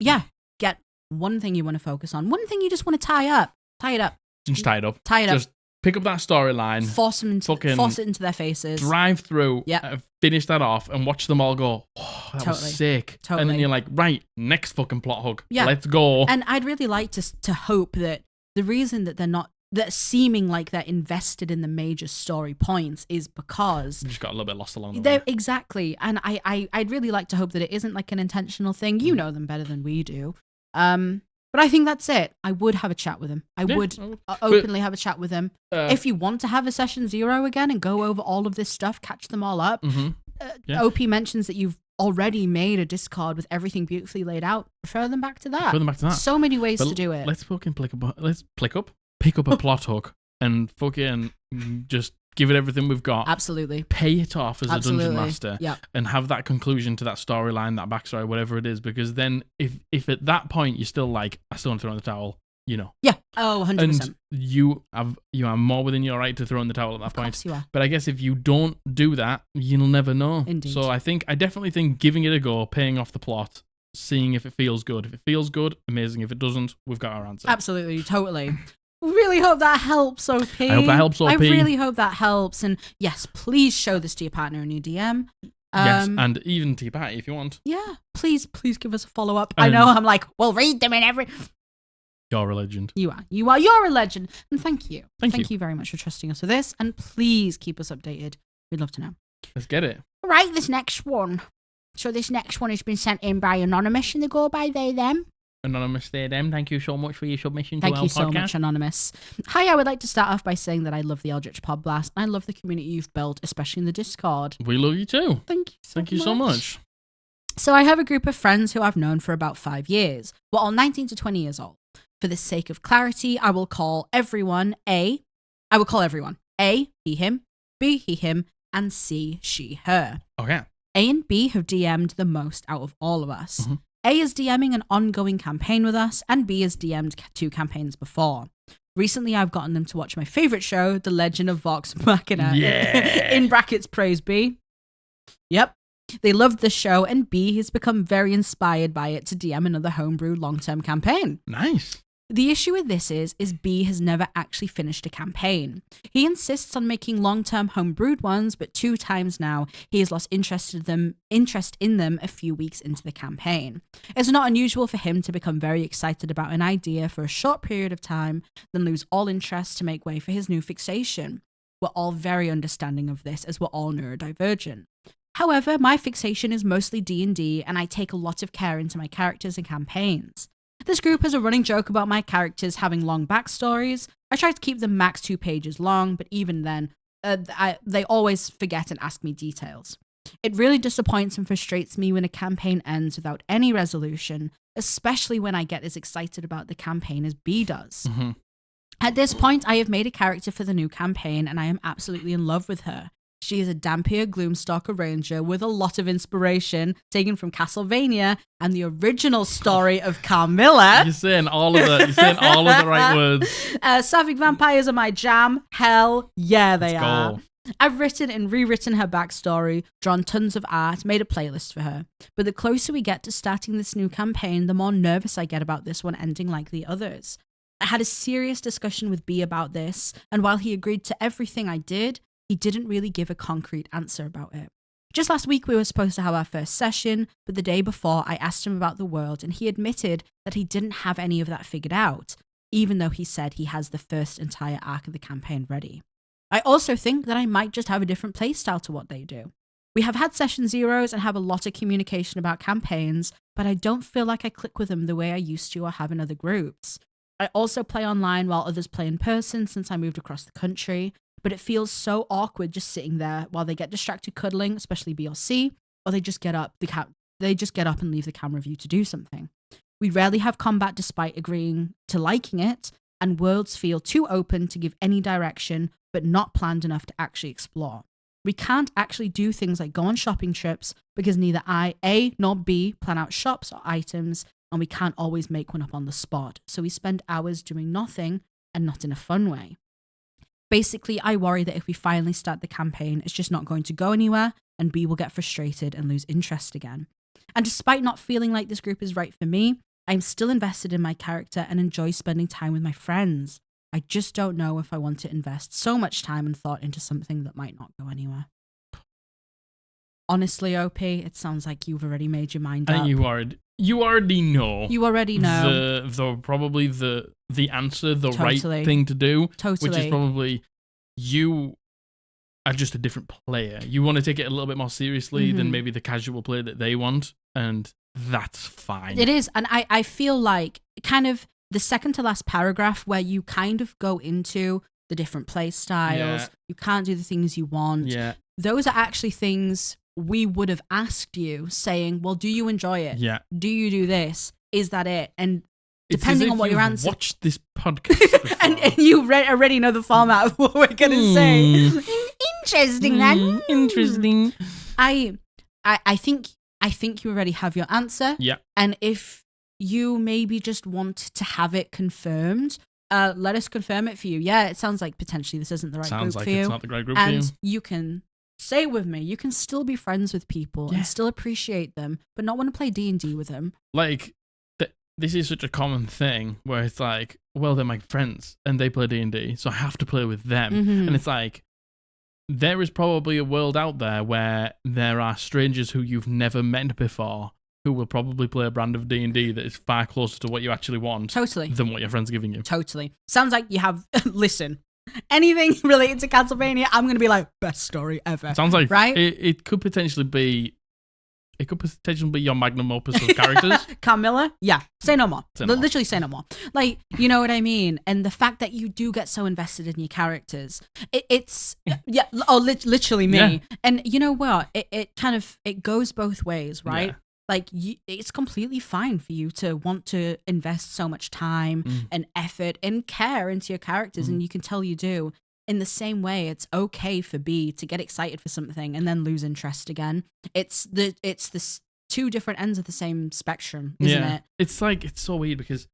get one thing you want to focus on. One thing you just want to tie up. Tie it up. Just tie it up. Tie it up. Just pick up that storyline. Force it into their faces. Drive through. Yeah. Finish that off and watch them all go, oh, that was sick. Totally. And then you're like, right, next fucking plot hook. Yeah. Let's go. And I'd really like to hope that the reason that they're not, that seeming like they're invested in the major story points is because you just got a little bit lost along the way. Exactly. And I'd really like to hope that it isn't like an intentional thing. You know them better than we do. But I think that's it. I would have a chat with him. I would openly have a chat with him. If you want to have a session 0 again and go over all of this stuff, catch them all up. OP mentions that you've already made a discard with everything beautifully laid out. Refer them back to that. So many ways to do it. Let's fucking pick up a plot hook and fucking just give it everything we've got. Absolutely. Pay it off as a dungeon master. Yeah. And have that conclusion to that storyline, that backstory, whatever it is. Because then if at that point you're still like, I still want to throw in the towel, you know. Yeah. Oh, 100%. And you are more within your right to throw in the towel at that point. Of course you are. But I guess if you don't do that, you'll never know. Indeed. So I definitely think giving it a go, paying off the plot, seeing if it feels good. If it feels good, amazing. If it doesn't, we've got our answer. Absolutely. Totally. Really hope that helps, OP. I hope that helps, OP. I really hope that helps. And yes, please show this to your partner in your DM. Yes, and even to your party if you want. Yeah, please give us a follow-up. I know I'm like, we'll read them in every... You're a legend. You are. You're a legend. And thank you. Thank you very much for trusting us with this. And please keep us updated. We'd love to know. Let's get it. All right, this next one. So this next one has been sent in by Anonymous, and they go by they, them. Anonymous, they, them. Thank you so much for your submission to our podcast. Thank you so much, Anonymous. Hi, I would like to start off by saying that I love the Eldritch Podblast. I love the community you've built, especially in the Discord. We love you too. Thank you so much. So I have a group of friends who I've known for about 5 years. We're all 19 to 20 years old. For the sake of clarity, I will call everyone A, he, him, B, he, him, and C, she, her. Okay. A and B have DM'd the most out of all of us. A is DMing an ongoing campaign with us, and B has DM'd 2 campaigns before. Recently, I've gotten them to watch my favourite show, The Legend of Vox Machina. Yeah. In brackets, praise B. Yep. They loved the show, and B has become very inspired by it to DM another homebrew long-term campaign. Nice. The issue with this is B has never actually finished a campaign. He insists on making long-term homebrewed ones, but 2 times now he has lost interest in them a few weeks into the campaign. It's not unusual for him to become very excited about an idea for a short period of time, then lose all interest to make way for his new fixation. We're all very understanding of this, as we're all neurodivergent. However, my fixation is mostly D&D, and I take a lot of care into my characters and campaigns. This group has a running joke about my characters having long backstories. I try to keep them max 2 pages long, but even then, they always forget and ask me details. It really disappoints and frustrates me when a campaign ends without any resolution, especially when I get as excited about the campaign as B does. At this point, I have made a character for the new campaign, and I am absolutely in love with her. She is a Dampier Gloomstalker Ranger with a lot of inspiration taken from Castlevania and the original story of Carmilla. You're saying all of the right words. Sapphic vampires are my jam. Hell yeah, they are. Go. I've written and rewritten her backstory, drawn tons of art, made a playlist for her. But the closer we get to starting this new campaign, the more nervous I get about this one ending like the others. I had a serious discussion with B about this, and while he agreed to everything I did, he didn't really give a concrete answer about it. Just last week, we were supposed to have our first session, but the day before, I asked him about the world, and he admitted that he didn't have any of that figured out, even though he said he has the first entire arc of the campaign ready. I also think that I might just have a different playstyle to what they do. We have had session zeros and have a lot of communication about campaigns, but I don't feel like I click with them the way I used to or have in other groups. I also play online while others play in person since I moved across the country, but it feels so awkward just sitting there while they get distracted cuddling, especially B or C, or they just get up and leave the camera view to do something. We rarely have combat despite agreeing to liking it, and worlds feel too open to give any direction, but not planned enough to actually explore. We can't actually do things like go on shopping trips because neither A nor B plan out shops or items, and we can't always make one up on the spot. So we spend hours doing nothing, and not in a fun way. Basically, I worry that if we finally start the campaign, it's just not going to go anywhere, and B will get frustrated and lose interest again. And despite not feeling like this group is right for me, I'm still invested in my character and enjoy spending time with my friends. I just don't know if I want to invest so much time and thought into something that might not go anywhere. Honestly, OP, it sounds like you've already made your mind up. You already know. You already know. Probably the answer, the Totally. right thing to do. Totally. Which is probably you are just a different player. You want to take it a little bit more seriously than maybe the casual player that they want, and that's fine. It is, and I feel like kind of the second to last paragraph where you kind of go into the different play styles, you can't do the things you want. Yeah. Those are actually things we would have asked you, saying, well, do you enjoy it? Yeah. Do you do this? Is that it? And It's depending as if on what your you've answer... watched this podcast and you already know the format of what we're going to say. Interesting, then. Interesting. I think you already have your answer. Yeah. And if you maybe just want to have it confirmed, let us confirm it for you. Yeah, it sounds like potentially this isn't the right group for you. It's not the right group for you. And you can say it with me. You can still be friends with people and still appreciate them, but not want to play D&D with them. Like, this is such a common thing where it's like, well, they're my friends and they play D&D, so I have to play with them. And it's like, there is probably a world out there where there are strangers who you've never met before who will probably play a brand of D&D that is far closer to what you actually want than what your friends are giving you. Totally. Sounds like you have... Listen, anything related to Castlevania, I'm going to be like, best story ever. Sounds like right? It could potentially be... It could potentially be your magnum opus of characters. Carmilla? Yeah. Say no more. Say no more. Literally say no more. Like, you know what I mean? And the fact that you do get so invested in your characters, it's... Yeah. Oh, literally me. Yeah. And you know what? It goes both ways, right? Yeah. Like, it's completely fine for you to want to invest so much time and effort and care into your characters, and you can tell you do. In the same way, it's okay for B to get excited for something and then lose interest again. It's the two different ends of the same spectrum, isn't it? It's like, it's so weird because,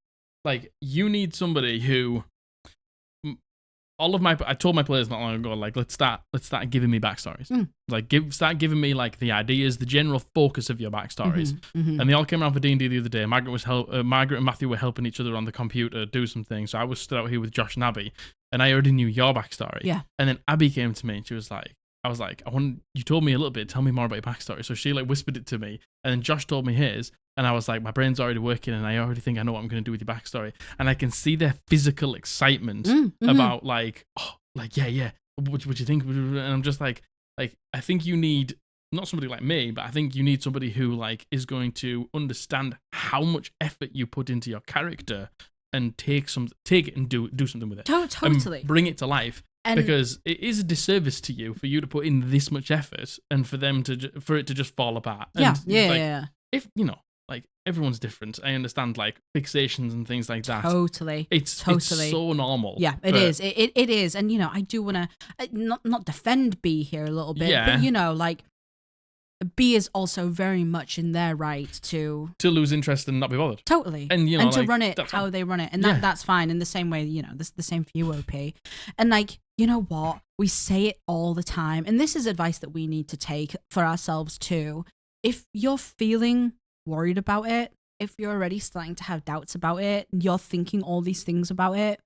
like, you need somebody who... I told my players not long ago, like, let's start giving me backstories. Like, start giving me, like, the ideas, the general focus of your backstories. And they all came around for D&D the other day. Margaret and Matthew were helping each other on the computer do some things. So I was stood out here with Josh and Abby, and I already knew your backstory. Yeah. And then Abby came to me, and she was like, you told me a little bit, tell me more about your backstory. So she, like, whispered it to me, and then Josh told me his. And I was like, my brain's already working and I already think I know what I'm going to do with your backstory. And I can see their physical excitement about like, oh, like, yeah. What you think? And I'm just like, I think you need, not somebody like me, but I think you need somebody who like is going to understand how much effort you put into your character and take it and do something with it. Totally. And bring it to life. Because it is a disservice to you for you to put in this much effort and for it to just fall apart. And Yeah. If, you know, like, everyone's different. I understand, like, fixations and things like that. Totally. It's so normal. Yeah, it is. It is. And, you know, I do want to not defend B here a little bit, but, you know, like, B is also very much in their right to lose interest and not be bothered. Totally. And, you know, and to like, run it how they run it. And that's fine. In the same way, you know, the same for you, OP. And, like, you know what? We say it all the time. And this is advice that we need to take for ourselves, too. If you're feeling worried about it, if you're already starting to have doubts about it, you're thinking all these things about it,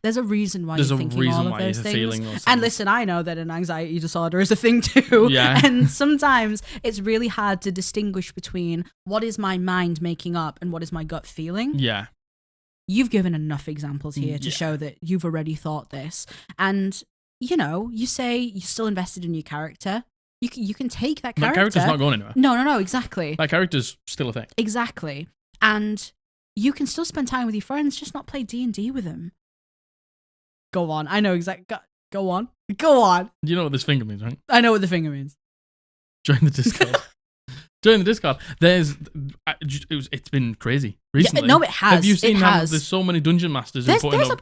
there's a reason why you're thinking all of those things. And listen, I know that an anxiety disorder is a thing too. Yeah. And sometimes it's really hard to distinguish between what is my mind making up and what is my gut feeling. Yeah. You've given enough examples here to show that you've already thought this. And, you know, you say you're still invested in your character. You can take that character. That character's not going anywhere. No, exactly. That character's still a thing. Exactly. And you can still spend time with your friends, just not play D&D with them. Go on. I know exactly. Go on. You know what this finger means, right? I know what the finger means. Join the Discord. It's been crazy. recently. Yeah, no, it has. Have you seen it how has. there's so many dungeon masters who putting up?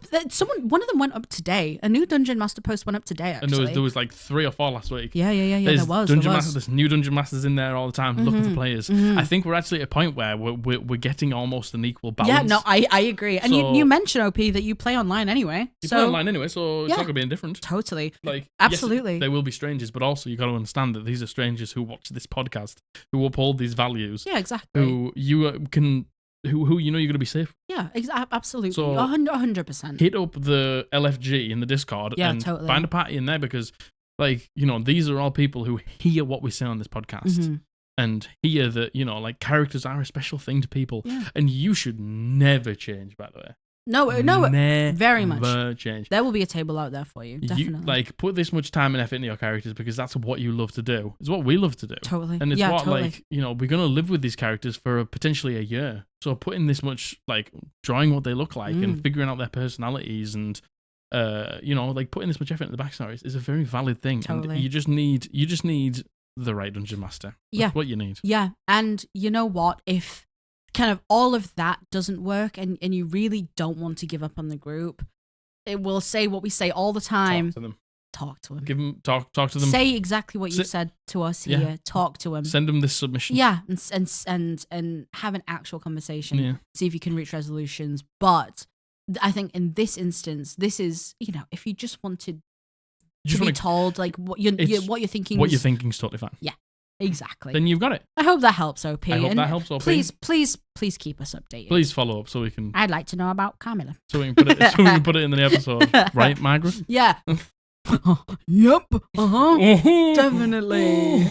One of them went up today. A new dungeon master post went up today. Actually, And there was like 3 or 4 last week. Yeah. There's There was. There's new dungeon masters in there all the time looking for players. I think we're actually at a point where we're getting almost an equal balance. Yeah, no, I agree. And So- you mentioned OP that you play online anyway. You so play online anyway, so it's not gonna be indifferent. totally, Like absolutely. yes, they will be strangers, but also you got to understand that these are strangers who watch this podcast, who uphold these values, Yeah, exactly. who you can, who you know you're gonna be safe. Yeah, absolutely. So- 100%. Hit up the LFG in the Discord Yeah, and totally. find a party in there because, like, you know, these are all people who hear what we say on this podcast. Mhm. And hear that, you know, like characters are a special thing to people. Yeah. And you should never change, by the way. No, Never very much. change. There will be a table out there for you. Definitely. You, like, put this much time and effort into your characters because that's what you love to do. It's what we love to do. Totally. And it's Yeah, what, totally. like, you know, we're going to live with these characters for potentially a year. So putting this much, like, drawing what they look like and figuring out their personalities and, you know, like, putting this much effort into the backstories is a very valid thing. Totally. And you just need the right dungeon master. That's Yeah. what you need. Yeah, and you know what? If kind of all of that doesn't work and you really don't want to give up on the group, it will say what we say all the time. Talk to them. Talk to them. Give them talk to them. Say exactly what you said to us Yeah. here. Talk to them. Send them this submission. Yeah, and have an actual conversation. Yeah. See if you can reach resolutions. But I think in this instance, this is, you know, if you just wanted to be told like what you're thinking. What you're thinking is totally fine. Exactly. Then you've got it. I hope that helps, OP. I hope and that helps, OP. Please keep us updated. Please follow up so we can I'd like to know about Camilla. put it in the episode, right, Margaret? Yeah. Yep. Definitely.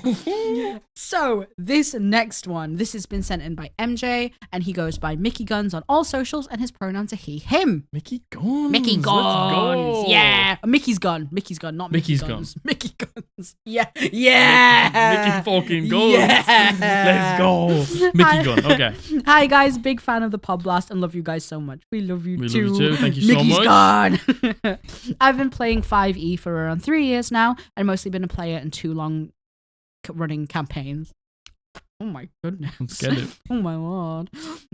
So this next one, this has been sent in by MJ, and he goes by Mickey Guns on all socials, and his pronouns are he, him. Mickey Guns. Mickey Let's Guns. go. Yeah. Mickey's gun. Mickey's gun, not Mickey's Mickey gun. Guns. Mickey Guns. Yeah. Yeah. Mickey fucking Guns. Yeah. Let's go. Mickey Gun. Okay. Hi guys, big fan of the Podblast and love you guys so much. We love you We too. love you too. Thank you so Mickey's much. Gone. I've been playing 5e for around 3 years now, and mostly been a player in 2 long running campaigns. Oh my goodness. Let's get it. Oh my lord.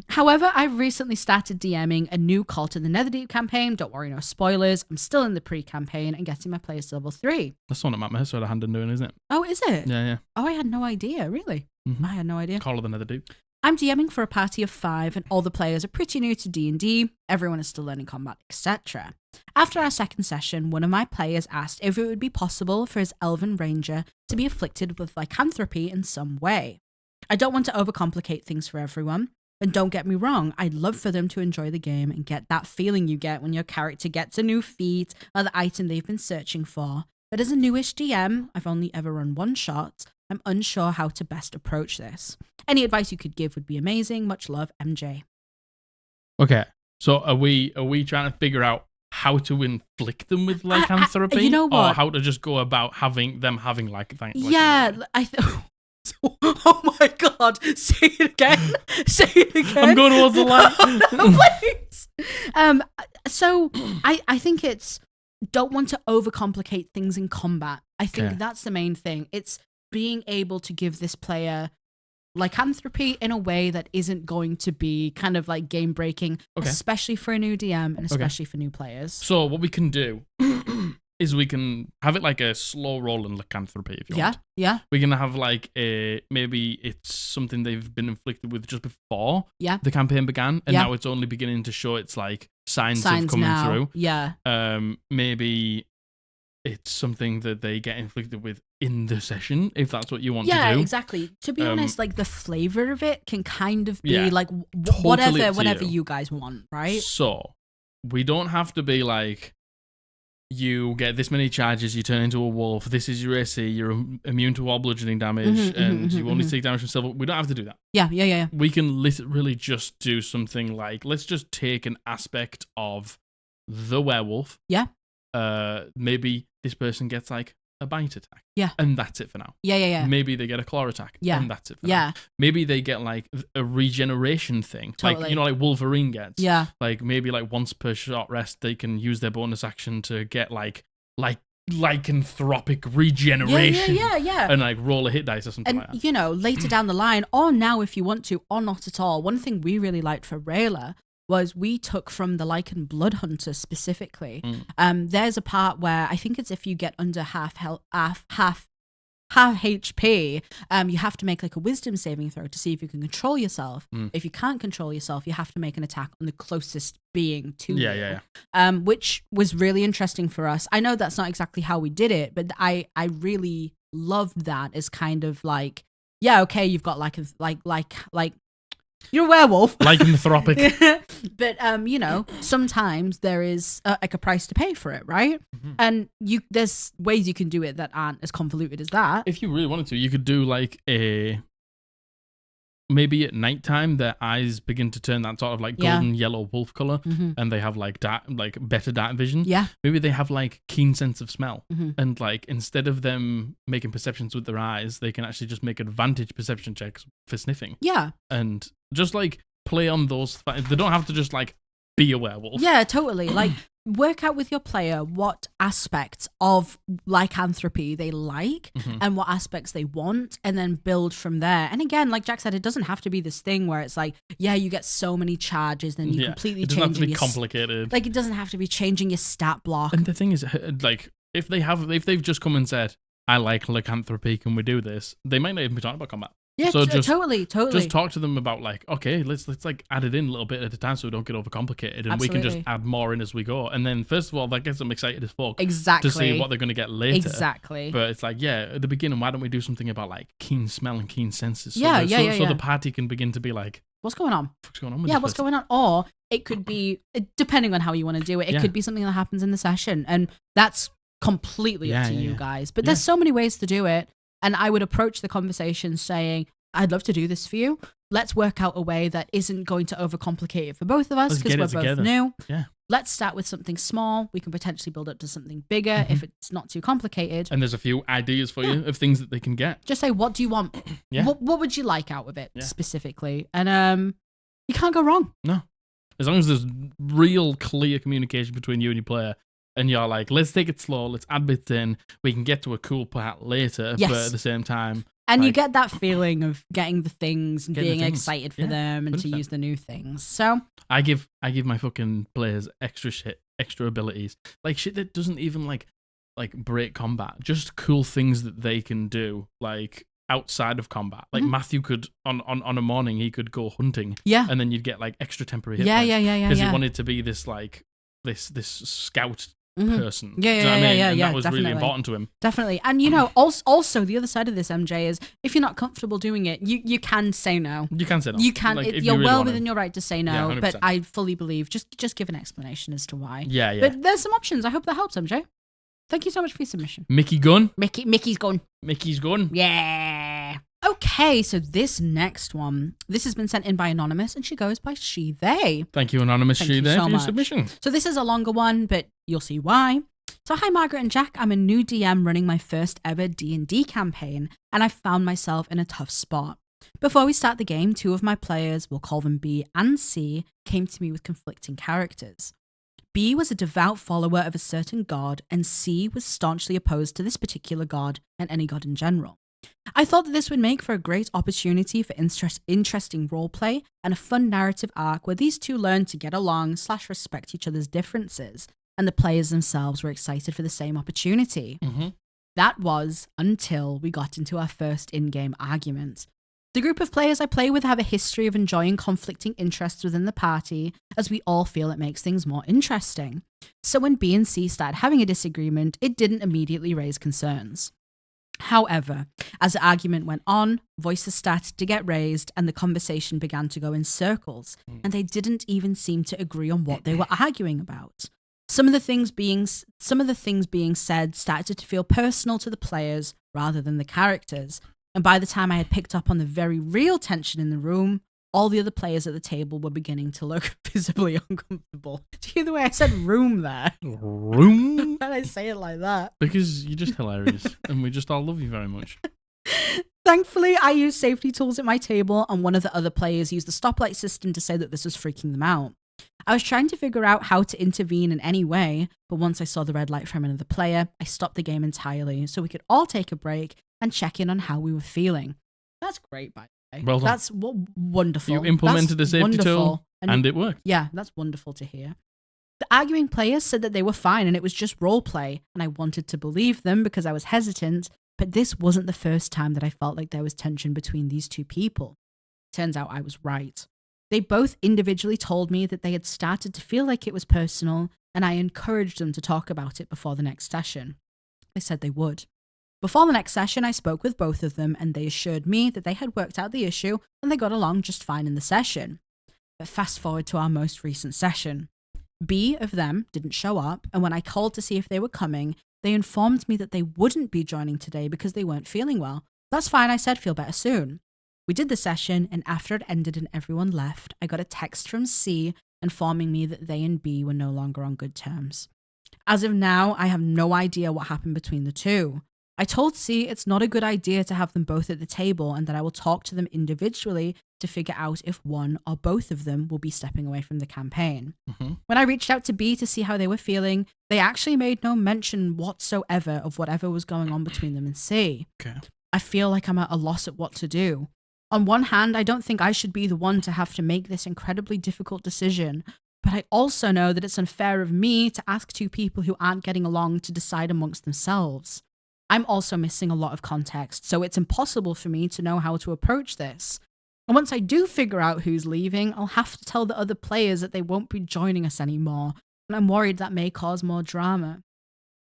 However, I've recently started DMing a new Cult in the Netherdeep campaign. Don't worry, no spoilers. I'm still in the pre-campaign and getting my players to level 3. That's one that Matt Mercer had a hand in doing, isn't it? Oh, is it? Yeah. Oh, I had no idea. Really? Mhm. I had no idea. Call of the Nether Dude. I'm DMing for a party of 5, and all the players are pretty new to D&D. Everyone is still learning combat, etc. After our second session, one of my players asked if it would be possible for his elven ranger to be afflicted with lycanthropy in some way. I don't want to overcomplicate things for everyone, and don't get me wrong, I'd love for them to enjoy the game and get that feeling you get when your character gets a new feat or the item they've been searching for. But as a newish DM, I've only ever run one shot. I'm unsure how to best approach this. Any advice you could give would be amazing. Much love, MJ. Okay. So are we trying to figure out how to inflict them with lycanthropy? You know what? Or how to just go about having lycanthropy? Yeah, oh my god! Say it again. Say it again. I'm going towards the light. No, please. So I think it's don't want to overcomplicate things in combat. I think that's the main thing. It's being able to give this player lycanthropy in a way that isn't going to be kind of like game breaking, especially for a new DM and especially for new players. So what we can do is we can have it like a slow roll in lycanthropy if you want. Yeah. We can have like maybe it's something they've been inflicted with just before the campaign began, and now it's only beginning to show its like signs of coming now. through. Yeah. Maybe it's something that they get inflicted with in the session, if that's what you want to do. Yeah, exactly. To be honest, like the flavor of it can kind of be like Totally whatever you guys want, right? So we don't have to be like, you get this many charges, you turn into a wolf, this is your AC, you're immune to all bludgeoning damage, and you only take damage from silver. We don't have to do that. Yeah. We can literally just do something like, let's just take an aspect of the werewolf. Yeah. Maybe this person gets like a bite attack. Yeah. And that's it for now. Yeah. Maybe they get a claw attack. Yeah. And that's it for now. Maybe they get like a regeneration thing. Totally. Like, you know, like Wolverine gets. Yeah. Like maybe like once per short rest, they can use their bonus action to get like lycanthropic regeneration. Yeah. And like roll a hit dice or something And, like that. you know, later down the line, or now if you want to, or not at all, one thing we really liked for Rayla was we took from the Lycan Blood Hunter specifically. There's a part where I think it's if you get under half HP, you have to make like a wisdom saving throw to see if you can control yourself. If you can't control yourself, you have to make an attack on the closest being to you. Which was really interesting for us. I know that's not exactly how we did it, but I really loved that as kind of like, yeah, okay, you've got like you're a werewolf. Lycanthropic. But, you know, sometimes there is like a price to pay for it, right? And there's ways you can do it that aren't as convoluted as that. If you really wanted to, you could do like maybe at nighttime, their eyes begin to turn that sort of like golden yellow wolf color, and they have like better dark vision. Yeah. Maybe they have like keen sense of smell, and like instead of them making perceptions with their eyes, they can actually just make advantage perception checks for sniffing. Yeah. And just like play on those. They don't have to just like be a werewolf. Yeah, totally. Like work out with your player what aspects of lycanthropy they like and what aspects they want, and then build from there. And again, like Jack said, it doesn't have to be this thing where it's like, yeah, you get so many charges, then you completely change. It doesn't have to be complicated. Like it doesn't have to be changing your stat block. And the thing is, like if they've just come and said, I like lycanthropy, can we do this? They might not even be talking about combat. Yeah, so totally. Just talk to them about like, okay, let's like add it in a little bit at a time so we don't get overcomplicated, and we can just add more in as we go. And then first of all, that gets them excited as fuck. Exactly. To see what they're gonna get later. Exactly. But it's like, yeah, at the beginning, why don't we do something about like keen smell and keen senses? So So the party can begin to be like, what's going on? What's going on with what's going on? Or it could be, depending on how you want to do it, it could be something that happens in the session, and that's completely up to you guys. But there's so many ways to do it, and I would approach the conversation saying, I'd love to do this for you. Let's work out a way that isn't going to overcomplicate it for both of us because we're both new. Yeah. Let's start with something small. We can potentially build up to something bigger if it's not too complicated. And there's a few ideas for you of things that they can get. Just say, what do you want? What would you like out of it specifically? And you can't go wrong. No. As long as there's real clear communication between you and your player, and you're like, let's take it slow, let's add bits in, we can get to a cool part later, but at the same time. And you get that feeling of getting the things and being excited for them and 100%. To use the new things. So I give my fucking players extra shit, extra abilities. Like shit that doesn't even like break combat. Just cool things that they can do, like outside of combat. Like Matthew could on a morning he could go hunting. Yeah. And then you'd get like extra temporary hit points. Because he wanted to be this like this scout person. And that was really important to him. Definitely. And you know, also the other side of this, MJ, is if you're not comfortable doing it, you can say no. You can say no. You can. Like, you're well within your right to say no. But I fully believe just give an explanation as to why. Yeah. But there's some options. I hope that helps, MJ. Thank you so much for your submission. Mickey's gun. Mickey's gun. Mickey's gun. Yeah. Okay, so this next one, this has been sent in by Anonymous, and she goes by she, they. Thank you, Anonymous, she, they, for your submission. So this is a longer one, but you'll see why. So hi, Margaret and Jack. I'm a new DM running my first ever D&D campaign, and I found myself in a tough spot. Before we start the game, two of my players, we'll call them B and C, came to me with conflicting characters. B was a devout follower of a certain god, and C was staunchly opposed to this particular god and any god in general. I thought that this would make for a great opportunity for interesting roleplay and a fun narrative arc where these two learn to get along / respect each other's differences, and the players themselves were excited for the same opportunity. That was until we got into our first in-game argument. The group of players I play with have a history of enjoying conflicting interests within the party, as we all feel it makes things more interesting. So when B and C started having a disagreement, it didn't immediately raise concerns. However, as the argument went on, voices started to get raised and the conversation began to go in circles, and they didn't even seem to agree on what they were arguing about. Some of the things being said started to feel personal to the players rather than the characters, and by the time I had picked up on the very real tension in the room, all the other players at the table were beginning to look visibly uncomfortable. Do you hear the way I said room there? Room? Why did I say it like that? Because you're just hilarious, and we just all love you very much. Thankfully, I used safety tools at my table, and one of the other players used the stoplight system to say that this was freaking them out. I was trying to figure out how to intervene in any way, but once I saw the red light from another player, I stopped the game entirely so we could all take a break and check in on how we were feeling. That's great, by the way. Well done. That's wonderful. You implemented a safety tool, and it worked. Yeah, that's wonderful to hear. The arguing players said that they were fine and it was just roleplay, and I wanted to believe them because I was hesitant, but this wasn't the first time that I felt like there was tension between these two people. Turns out I was right. They both individually told me that they had started to feel like it was personal, and I encouraged them to talk about it before the next session. They said they would. Before the next session, I spoke with both of them, and they assured me that they had worked out the issue and they got along just fine in the session. But fast forward to our most recent session. B of them didn't show up, and when I called to see if they were coming, they informed me that they wouldn't be joining today because they weren't feeling well. That's fine, I said, feel better soon. We did the session, and after it ended and everyone left, I got a text from C informing me that they and B were no longer on good terms. As of now, I have no idea what happened between the two. I told C it's not a good idea to have them both at the table and that I will talk to them individually to figure out if one or both of them will be stepping away from the campaign. Mm-hmm. When I reached out to B to see how they were feeling, they actually made no mention whatsoever of whatever was going on between them and C. Okay. I feel like I'm at a loss at what to do. On one hand, I don't think I should be the one to have to make this incredibly difficult decision, but I also know that it's unfair of me to ask two people who aren't getting along to decide amongst themselves. I'm also missing a lot of context, so it's impossible for me to know how to approach this. And once I do figure out who's leaving, I'll have to tell the other players that they won't be joining us anymore, and I'm worried that may cause more drama.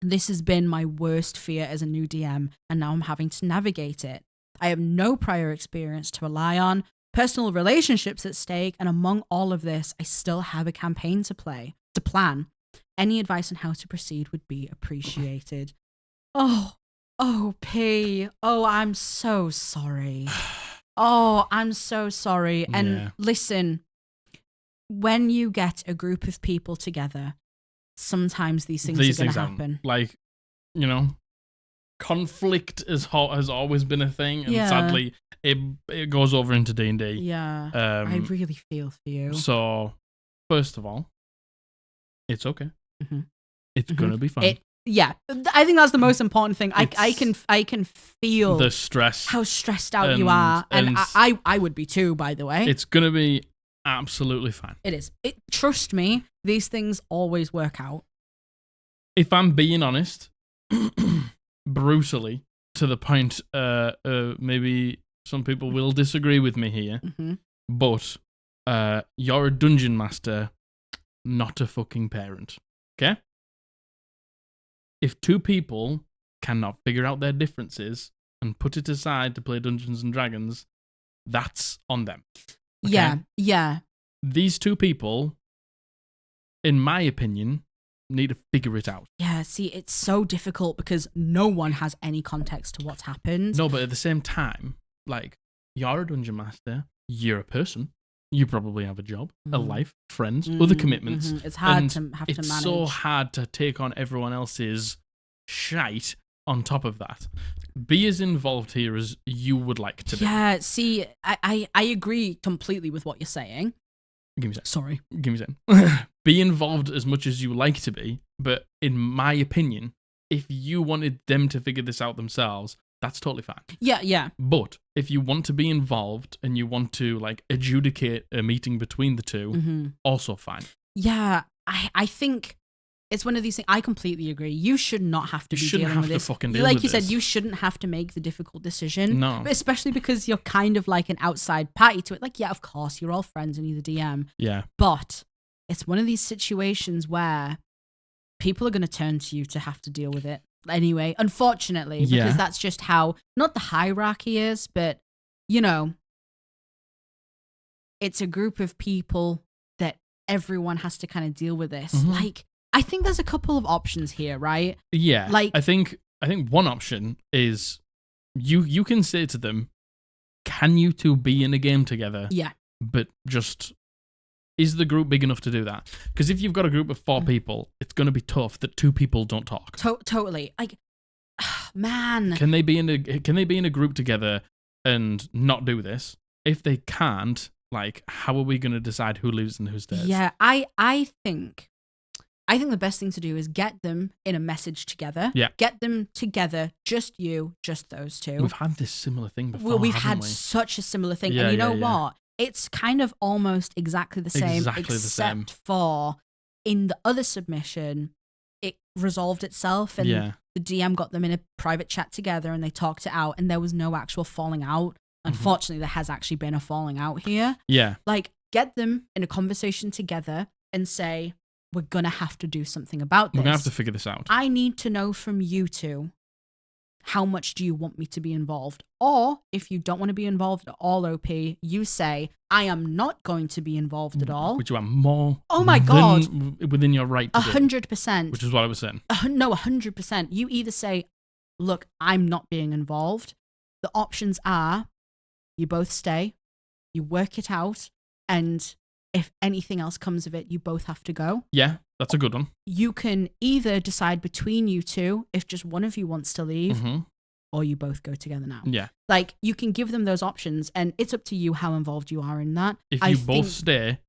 This has been my worst fear as a new DM, and now I'm having to navigate it. I have no prior experience to rely on, personal relationships at stake, and among all of this, I still have a campaign to plan. Any advice on how to proceed would be appreciated. Oh, P. Oh, I'm so sorry. Oh, I'm so sorry. And listen, when you get a group of people together, sometimes these things are going to happen. Like, you know, conflict has always been a thing, and sadly, it goes over into D&D. Yeah, I really feel for you. So, first of all, it's okay. Mm-hmm. It's gonna be fun. I think that's the most important thing. I can feel the stress, how stressed out you are, and I would be too. By the way, it's gonna be absolutely fine. It is. Trust me, these things always work out. If I'm being honest, brutally to the point, maybe some people will disagree with me here, but you're a dungeon master, not a fucking parent. Okay? If two people cannot figure out their differences and put it aside to play Dungeons and Dragons, that's on them. Okay? Yeah. These two people, in my opinion, need to figure it out. Yeah, see, it's so difficult because no one has any context to what's happened. No, but at the same time, like, you're a dungeon master, you're a person, you probably have a job, a life, friends, other commitments. It's hard to have to manage. It's so hard to take on everyone else's shite on top of that. Be as involved here as you would like to be. Yeah, see, I agree completely with what you're saying. Give me a sec. Sorry. Give me a sec. Be involved as much as you like to be, but in my opinion, if you wanted them to figure this out themselves, that's totally fine. Yeah. But if you want to be involved and you want to, like, adjudicate a meeting between the two, also fine. Yeah, I think it's one of these things. I completely agree. You should not have to be dealing with this. Like you said, you shouldn't have to make the difficult decision. No. But especially because you're kind of like an outside party to it. Like, yeah, of course, you're all friends and you're the DM. Yeah. But it's one of these situations where people are going to turn to you to have to deal with it anyway, unfortunately, because that's just how, not the hierarchy is, but, you know, it's a group of people that everyone has to kind of deal with this. Like, I think there's a couple of options here, right? Yeah. Like, I think one option is you can say to them, can you two be in a game together? Yeah. But just, is the group big enough to do that? Because if you've got a group of 4 people, it's going to be tough that 2 people don't talk. Totally. Like, man. Can they be in a group together and not do this? If they can't, like, how are we going to decide who lives and who stays? Yeah, I think the best thing to do is get them in a message together. Yeah. Get them together, just you, just those two. We've had this similar thing before. Well, we've haven't had we? such a similar thing. Yeah, and you know yeah. what? It's kind of almost exactly the same, Exactly the same. except for in the other submission, it resolved itself and the DM got them in a private chat together and they talked it out and there was no actual falling out. Unfortunately, there has actually been a falling out here. Yeah. Like, get them in a conversation together and say, we're going to have to do something about this. We're going to have to figure this out. I need to know from you two, how much do you want me to be involved? Or if you don't want to be involved at all, OP, you say, I am not going to be involved at all. Which you are more within your right to 100%. do, which is what I was saying. No, 100%. You either say, look, I'm not being involved. The options are, you both stay, you work it out, and if anything else comes of it, you both have to go. Yeah, that's a good one. You can either decide between you two if just one of you wants to leave, or you both go together now. Yeah. Like, you can give them those options, and it's up to you how involved you are in that. If you both stay,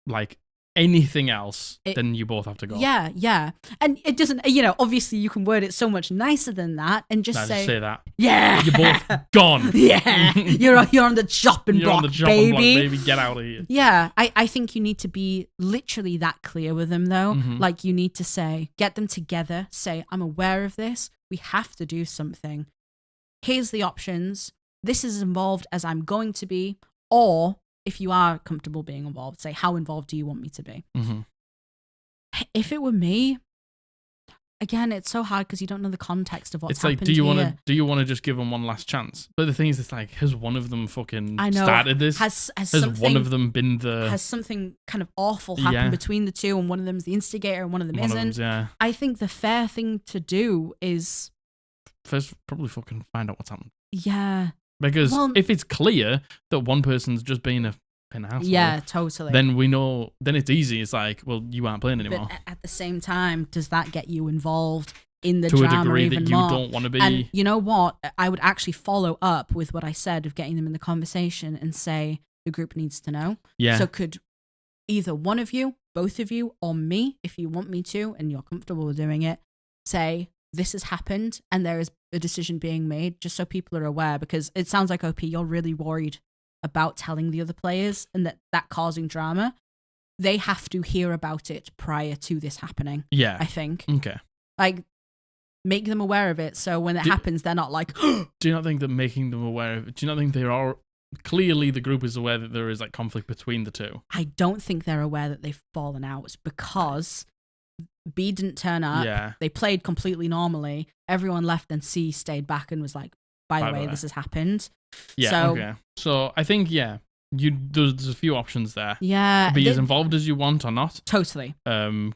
like, anything else, then you both have to go. Yeah, yeah. And it doesn't, obviously you can word it so much nicer than that and just say that. Yeah. You're both gone. Yeah. You're on the chopping block, baby. Get out of here. Yeah. I think you need to be literally that clear with them, though. Like, you need to say, get them together, say, I'm aware of this. We have to do something. Here's the options. This is as involved as I'm going to be, or if you are comfortable being involved, say, how involved do you want me to be? If it were me, again, it's so hard because you don't know the context of what's happened. It's like, do you want to just give them one last chance? But the thing is, it's like, has one of them fucking started this? Has one of them been the... Has something kind of awful happened between the two and one of them's the instigator and one of them isn't? I think the fair thing to do is... First, probably fucking find out what's happened. Yeah. Because if it's clear that one person's just being a asshole, yeah, totally. Then we know. Then it's easy. It's like, well, you aren't playing anymore. But at the same time, does that get you involved in the to drama a degree even that you more? don't want to be? And you know what? I would actually follow up with what I said of getting them in the conversation and say the group needs to know. Yeah. So could either one of you, both of you, or me, if you want me to, and you're comfortable with doing it, say, this has happened and there is a decision being made, just so people are aware, because it sounds like, OP, you're really worried about telling the other players and that causing drama. They have to hear about it prior to this happening. Yeah. I think. Okay. Like, make them aware of it so when it happens, they're not like... Do you not think that making them aware of it, do you not think there are... Clearly the group is aware that there is like conflict between the two? I don't think they're aware that they've fallen out because... B didn't turn up. Yeah. They played completely normally. Everyone left and C stayed back and was like, by the way, this has happened. Yeah, okay. So I think, there's a few options there. Yeah. Be as involved as you want or not. Totally.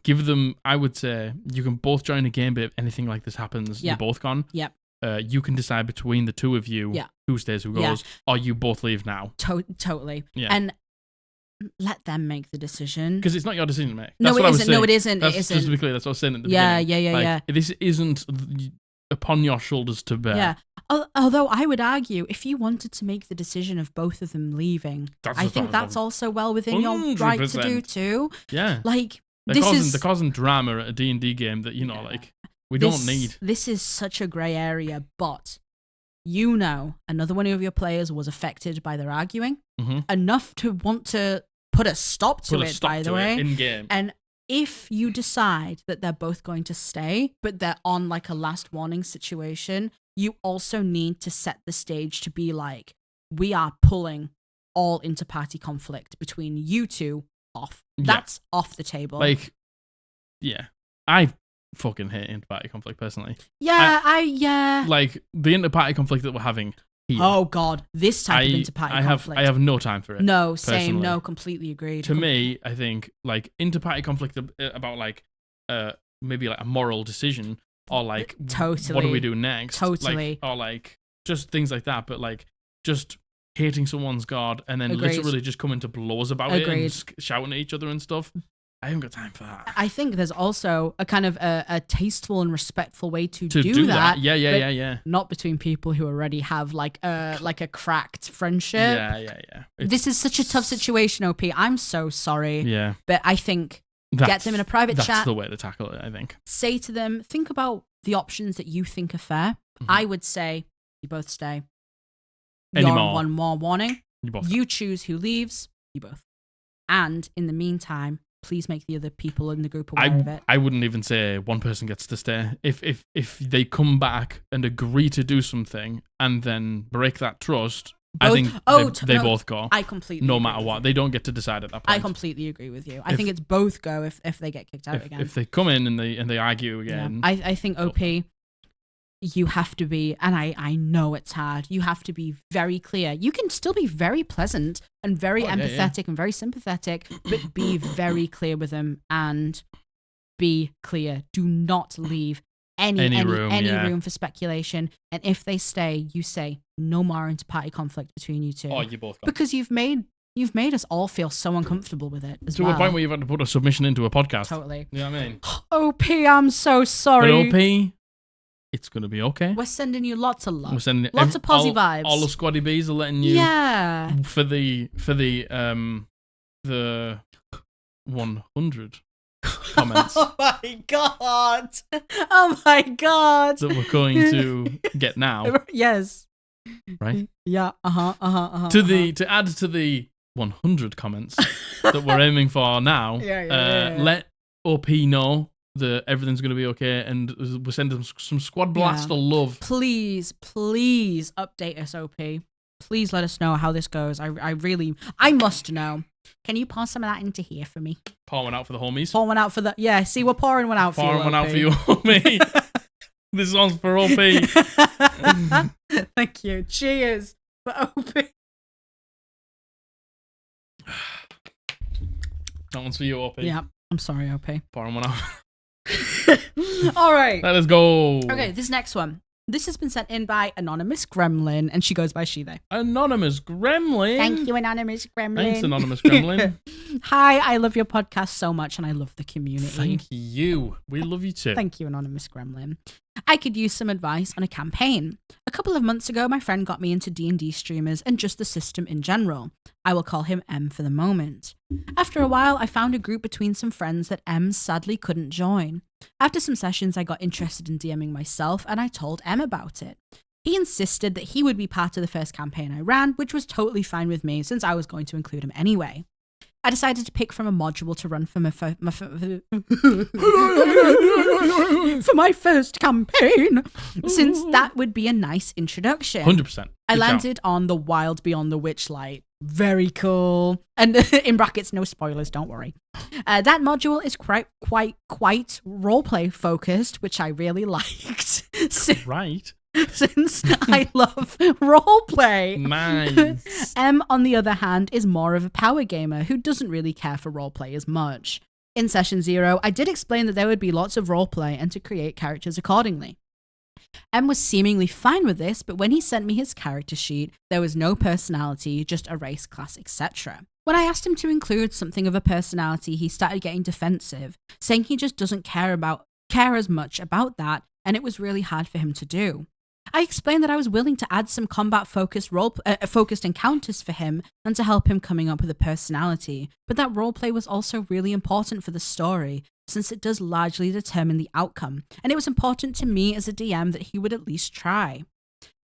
Give them, I would say, you can both join a game, but if anything like this happens, you're both gone. Yep. You can decide between the two of you who stays, who goes, or you both leave now. Totally. Yeah. And let them make the decision. Because it's not your decision to make. No, it isn't. No, it isn't. Just to be clear, that's what I was saying at the beginning. Yeah. This isn't upon your shoulders to bear. Yeah. Although I would argue, if you wanted to make the decision of both of them leaving, I think that's also well within 100%. Your right to do too. Yeah. Like, they're causing drama at a D&D game that, we don't need. This is such a grey area, but another one of your players was affected by their arguing enough to want to put a stop to it, by the way. In game. And if you decide that they're both going to stay, but they're on like a last warning situation, you also need to set the stage to be like, we are pulling all inter-party conflict between you two off. That's off the table. Like, yeah. I fucking hate inter-party conflict personally. Yeah, like the inter-party conflict that we're having here. Oh god, this type of inter-party conflict. I have no time for it. No, personally. Same. No, completely agreed. To me, I think like inter-party conflict about like maybe like a moral decision or like totally. What do we do next? Totally. Or like just things like that. But like just hating someone's god and then Agreed. literally just coming to blows about Agreed. it and shouting at each other and stuff. I haven't got time for that. I think there's also a kind of a tasteful and respectful way to do that. Yeah. Not between people who already have like a cracked friendship. Yeah. This is such a tough situation, OP. I'm so sorry. Yeah. But I think get them in a private chat. That's the way to tackle it, I think. Say to them, think about the options that you think are fair. Mm-hmm. I would say you both stay. You're on one more warning. You choose who leaves. You both. And in the meantime, please make the other people in the group aware of it. I wouldn't even say one person gets to stay. If they come back and agree to do something and then break that trust, I think they both go. I completely no matter what. They don't get to decide at that point. I completely agree with you. I think it's both go if they get kicked out again. If they come in and they argue again. Yeah. I think OP, you have to be, and I know it's hard, you have to be very clear. You can still be very pleasant and very empathetic and very sympathetic, but be very clear with them and be clear. Do not leave any room for speculation. And if they stay, you say no more inter-party conflict between you two. Oh, you both got because you've made us all feel so uncomfortable with it as to a point where you've had to put a submission into a podcast. Totally. You know what I mean? OP, I'm so sorry. But OP, it's gonna be okay. We're sending you lots of love. We're sending lots of positive vibes. All the squaddy bees are letting you. Yeah. For the 100 comments. Oh my god! Oh my god! That we're going to get now. Yes. Right. Yeah. To add to the 100 comments that we're aiming for now. Let OP know that everything's going to be okay, and we're sending some squad blast of love. Please update us, OP. Please let us know how this goes. I must know. Can you pour some of that into here for me? Pour one out for the homies. Pour one out for the... Yeah, see, we're pouring one out for you, Pouring one out for you, homie. This one's for OP. Thank you. Cheers for OP. That one's for you, OP. Yeah, I'm sorry, OP. Pouring one out. All right. Let us go. Okay, this next one. This has been sent in by Anonymous Gremlin, and she goes by she, they. Anonymous Gremlin. Thank you, Anonymous Gremlin. Thanks, Anonymous Gremlin. Hi, I love your podcast so much, and I love the community. Thank you. We love you too. Thank you, Anonymous Gremlin. I could use some advice on a campaign. A couple of months ago, my friend got me into D&D streamers and just the system in general. I will call him M for the moment. After a while, I found a group between some friends that M sadly couldn't join. After some sessions, I got interested in DMing myself, and I told M about it. He insisted that he would be part of the first campaign I ran, which was totally fine with me since I was going to include him anyway. I decided to pick from a module to run for my first campaign, since that would be a nice introduction. 100%. I landed on the Wild Beyond the Witchlight. Very cool. And in brackets, no spoilers, don't worry. That module is quite roleplay focused, which I really liked. Right. Since I love roleplay. Nice. M, on the other hand, is more of a power gamer who doesn't really care for roleplay as much. In session 0, I did explain that there would be lots of roleplay and to create characters accordingly. M was seemingly fine with this, but when he sent me his character sheet, there was no personality, just a race, class, etc. When I asked him to include something of a personality, he started getting defensive, saying he just doesn't care as much about that, and it was really hard for him to do. I explained that I was willing to add some combat-focused focused encounters for him and to help him coming up with a personality, but that roleplay was also really important for the story, since it does largely determine the outcome, and it was important to me as a DM that he would at least try.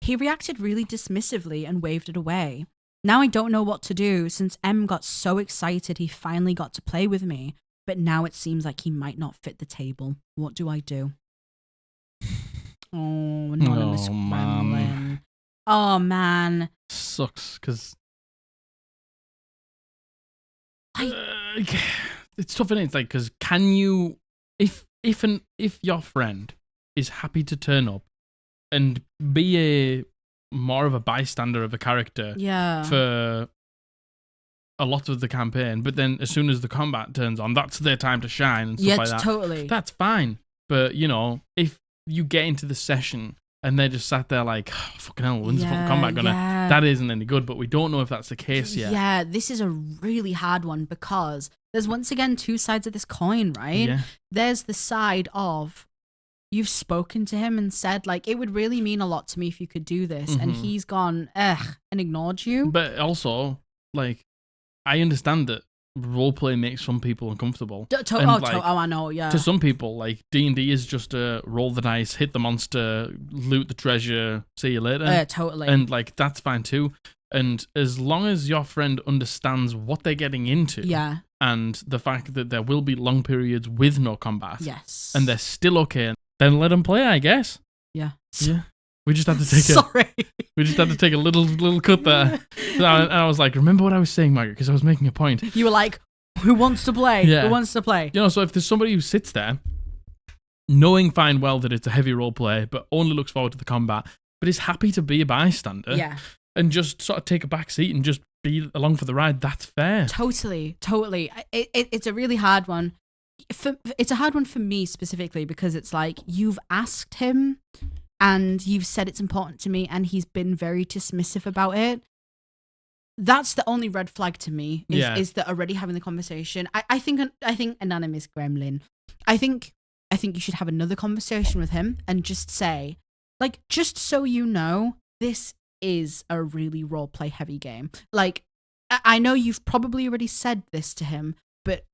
He reacted really dismissively and waved it away. Now I don't know what to do, since M got so excited he finally got to play with me, but now it seems like he might not fit the table. What do I do? Oh, Anonymous Gremlin. Oh, man. Sucks, because... it's tough, isn't it? It's like, because can you... If your friend is happy to turn up and be more of a bystander of a character for a lot of the campaign, but then as soon as the combat turns on, that's their time to shine and stuff like that. Totally. That's fine. But, if you get into the session and they're just sat there like, oh, fucking hell, when's the fucking combat gonna? That isn't any good, but we don't know if that's the case yet. Yeah, this is a really hard one because there's once again two sides of this coin, right? Yeah. There's the side of you've spoken to him and said, like, it would really mean a lot to me if you could do this, and he's gone, ugh, and ignored you. But also, like, I understand that roleplay makes some people uncomfortable. I know, yeah. To some people, like, D&D is just a roll the dice, hit the monster, loot the treasure, see you later. Totally. And, like, that's fine too. And as long as your friend understands what they're getting into, and the fact that there will be long periods with no combat, and they're still okay, then let them play, I guess. Yeah. We just had to take we just had to take a little cut there. And I was like, remember what I was saying, Margaret? Because I was making a point. You were like, who wants to play? Yeah. Who wants to play? You know, so if there's somebody who sits there, knowing fine well that it's a heavy role play, but only looks forward to the combat, but is happy to be a bystander, and just sort of take a back seat and just be along for the ride, that's fair. Totally. It's a really hard one. It's a hard one for me specifically because it's like you've asked him and you've said it's important to me and he's been very dismissive about it. That's the only red flag to me is that already having the conversation. I think anonymous gremlin. I think you should have another conversation with him and just say, like, just so you know, this is a really roleplay heavy game. Like, I know you've probably already said this to him, but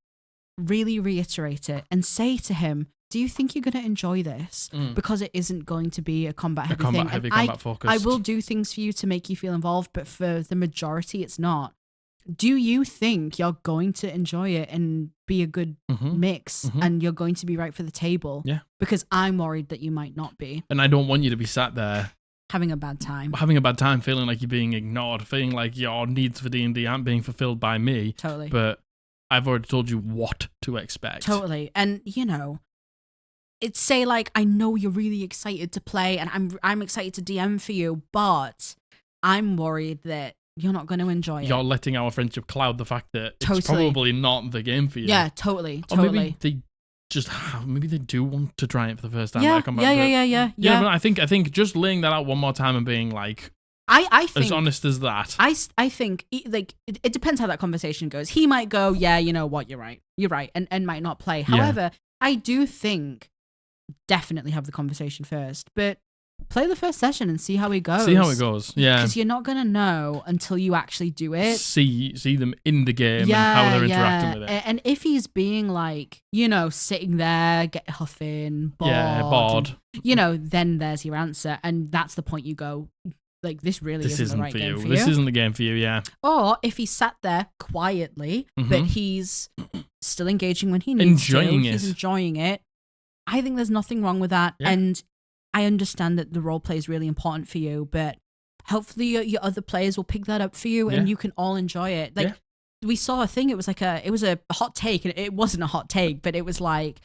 really reiterate it and say to him, do you think you're going to enjoy this? Because it isn't going to be a combat heavy thing. Combat focused. I will do things for you to make you feel involved, but for the majority, it's not. Do you think you're going to enjoy it and be a good mix and you're going to be right for the table? Yeah. Because I'm worried that you might not be. And I don't want you to be sat there having a bad time, feeling like you're being ignored, feeling like your needs for D&D aren't being fulfilled by me. Totally. But I've already told you what to expect. Totally. And, you know, it's say like, I know you're really excited to play and I'm excited to DM for you, but I'm worried that you're not going to enjoy it. You're letting our friendship cloud the fact that it's probably not the game for you. Yeah, totally. Or maybe they maybe they do want to try it for the first time. Yeah, Yeah, but I think just laying that out one more time and being like, I think, as honest as that. I think like it depends how that conversation goes. He might go, yeah, you know what, you're right, and might not play. However, I do think definitely have the conversation first, but play the first session and see how it goes. Yeah, because you're not gonna know until you actually do it. See them in the game and how they're interacting with it. And if he's being like, you know, sitting there, get huffing, bored. You know, then there's your answer, and that's the point you go, like, this isn't the right game for you. This isn't the game for you, yeah. Or if he sat there quietly, but he's still engaging when he needs he's enjoying it. I think there's nothing wrong with that. Yeah. And I understand that the role play is really important for you, but hopefully your other players will pick that up for you and you can all enjoy it. Like, we saw a thing, it was a hot take, and it wasn't a hot take, but it was like,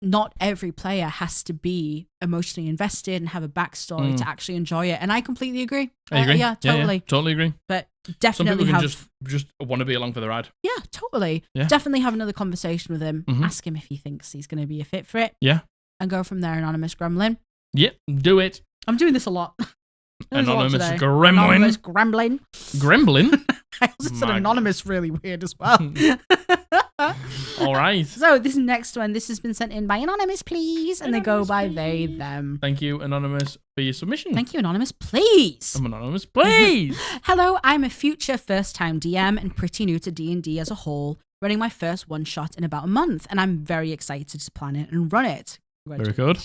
not every player has to be emotionally invested and have a backstory to actually enjoy it. And I completely agree. I agree. Yeah, totally. Yeah, totally agree. But definitely some people can just want to be along for the ride. Yeah, totally. Yeah. Definitely have another conversation with him. Ask him if he thinks he's going to be a fit for it. Yeah. And go from there, Anonymous Gremlin. Yep, do it. I'm doing this a lot. Anonymous Gremlin. Anonymous Gremlin. Gremlin? I also said anonymous really weird as well. All right. So this next one, this has been sent in by Anonymous, please. And they go by they, them. Thank you, Anonymous, for your submission. Thank you, Anonymous, please. I'm Anonymous, please. Hello, I'm a future first-time DM and pretty new to D&D as a whole, running my first one-shot in about a month, and I'm very excited to plan it and run it. Very good.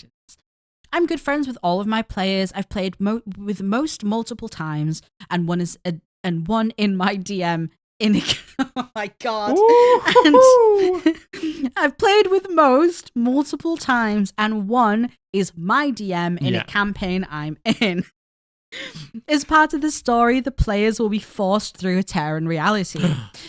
I'm good friends with all of my players. I've played with most multiple times, and one in my DM in oh my god. And I've played with most multiple times, and one is my DM in a campaign I'm in. As part of the story, the players will be forced through a tear in reality.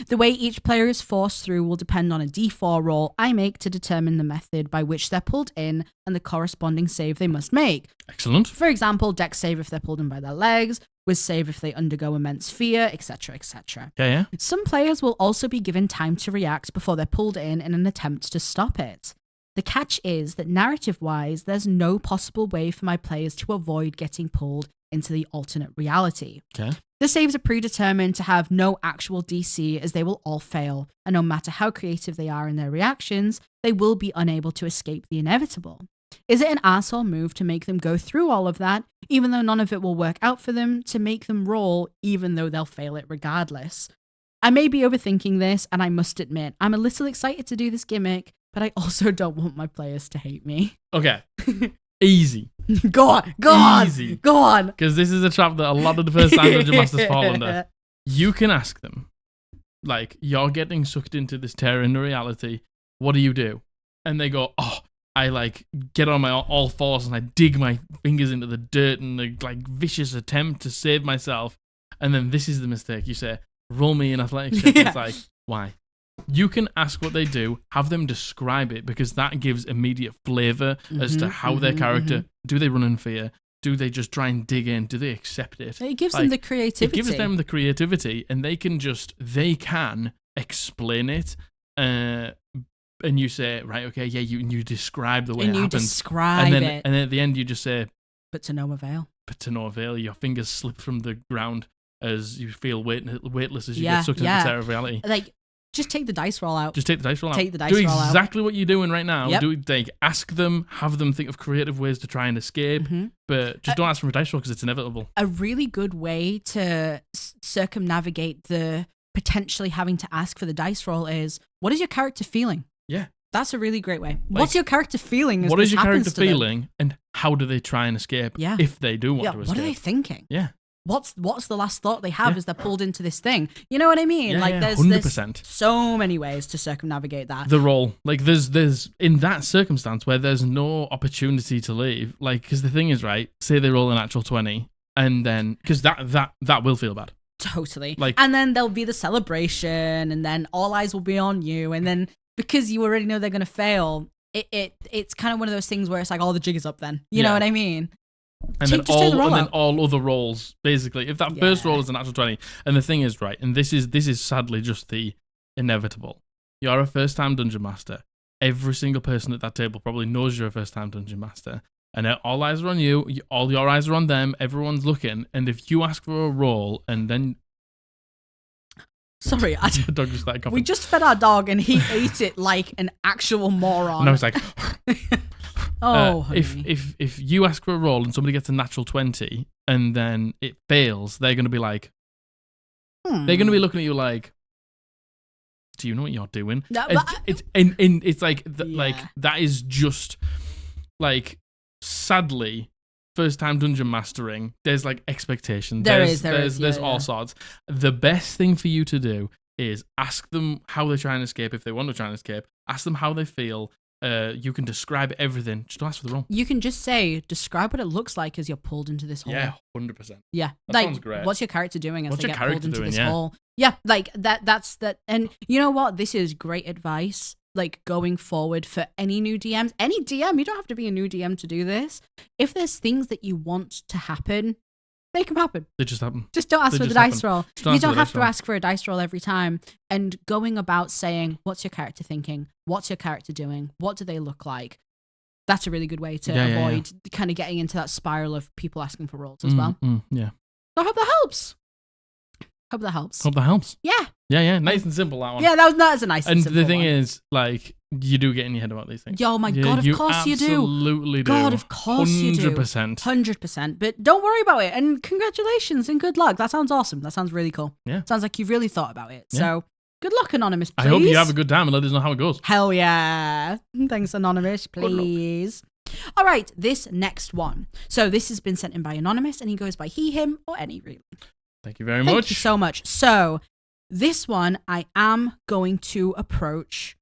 The way each player is forced through will depend on a D4 roll I make to determine the method by which they're pulled in and the corresponding save they must make. Excellent. For example, dex save if they're pulled in by their legs, whiz save if they undergo immense fear, etc., etc. Yeah. Some players will also be given time to react before they're pulled in an attempt to stop it. The catch is that narrative-wise, there's no possible way for my players to avoid getting pulled into the alternate reality. Okay. The saves are predetermined to have no actual DC, as they will all fail, and no matter how creative they are in their reactions, they will be unable to escape the inevitable. Is it an asshole move to make them go through all of that, even though none of it will work out for them, to make them roll, even though they'll fail it regardless? I may be overthinking this, and I must admit, I'm a little excited to do this gimmick, but I also don't want my players to hate me. Okay. Easy. Go on. Easy. Go on. Because this is a trap that a lot of the first time Dungeon Masters fall under. You can ask them, like, you're getting sucked into this terror into reality. What do you do? And they go, oh, I like get on my all fours and I dig my fingers into the dirt in a like vicious attempt to save myself. And then this is the mistake. You say, roll me an athletics check. It's like, why? You can ask what they do, have them describe it, because that gives immediate flavor as to how their character, do they run in fear? Do they just try and dig in? Do they accept it? It gives them the creativity. It gives them the creativity, and they can explain it. And you say, right, okay, yeah, you describe the way it happens. Describe it. And then at the end you just say, but to no avail. But to no avail. Your fingers slip from the ground as you feel weightless as you get sucked into the terror of reality. Like, just take the dice roll out. Do Do exactly what you're doing right now. Yep. Ask them, have them think of creative ways to try and escape, but just don't ask for a dice roll because it's inevitable. A really good way to circumnavigate the potentially having to ask for the dice roll is, what is your character feeling? Yeah. That's a really great way. What's your character feeling? What is your character feeling, and how do they try and escape if they do want to escape? What are they thinking? Yeah. What's the last thought they have as they're pulled into this thing? You know what I mean? Yeah, there's 100%. So many ways to circumnavigate that. The roll. Like there's in that circumstance where there's no opportunity to leave, like, because the thing is, right, say they roll an actual 20, and then, because that will feel bad. Totally. And then there'll be the celebration, and then all eyes will be on you, and then because you already know they're going to fail, it's kind of one of those things where it's like, all the jig is up then. You know what I mean? And then all other rolls, basically. If that first roll is an actual 20, and the thing is, right, and this is sadly just the inevitable. You're a first-time dungeon master. Every single person at that table probably knows you're a first-time dungeon master. And all eyes are on you, all your eyes are on them, everyone's looking, and if you ask for a roll, and then... Sorry, dog just started coughing. We just fed our dog, and he ate it like an actual moron. And I was like... honey. If you ask for a roll and somebody gets a natural 20 and then it fails, they're going to be like, they're going to be looking at you like, do you know what you're doing? No, it's like, like that is just like, sadly, first time dungeon mastering. There's like expectations. There's all sorts. The best thing for you to do is ask them how they try and escape if they want to try and escape. Ask them how they feel. You can describe everything. Just don't ask for the roll. You can just say, describe what it looks like as you're pulled into this hole. Yeah, 100%. Yeah. That sounds great. What's your character doing as they get pulled into this hole? Yeah, like that's that. And you know what? This is great advice, like going forward for any new DMs. Any DM, you don't have to be a new DM to do this. If there's things that you want to happen, make them happen. They just happen. Just don't ask for the dice roll. You don't have to ask for a dice roll every time. And going about saying, what's your character thinking? What's your character doing? What do they look like? That's a really good way to avoid kind of getting into that spiral of people asking for rolls as well. Yeah. So I hope that helps. Hope that helps. Yeah. Yeah. Nice and simple, that one. Yeah, that is a nice and simple one. And the thing is, like, you do get in your head about these things. Oh my God, of course you do. Absolutely do. God, of course you do. 100%. 100%. But don't worry about it. And congratulations and good luck. That sounds awesome. That sounds really cool. Yeah. Sounds like you've really thought about it. Yeah. So good luck, Anonymous, please. I hope you have a good time and let us know how it goes. Hell yeah. Thanks, Anonymous, please. All right, this next one. So this has been sent in by Anonymous, and he goes by he, him, or any, really. Thank you very much. Thank you so much. So this one I am going to approach.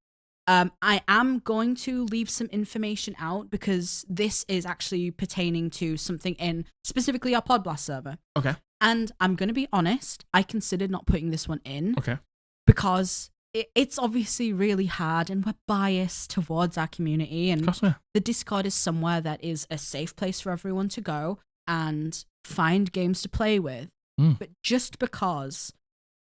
I am going to leave some information out because this is actually pertaining to something in specifically our Podblast server. Okay. And I'm going to be honest, I considered not putting this one in. Okay. Because it's obviously really hard and we're biased towards our community. And the Discord is somewhere that is a safe place for everyone to go and find games to play with. But just because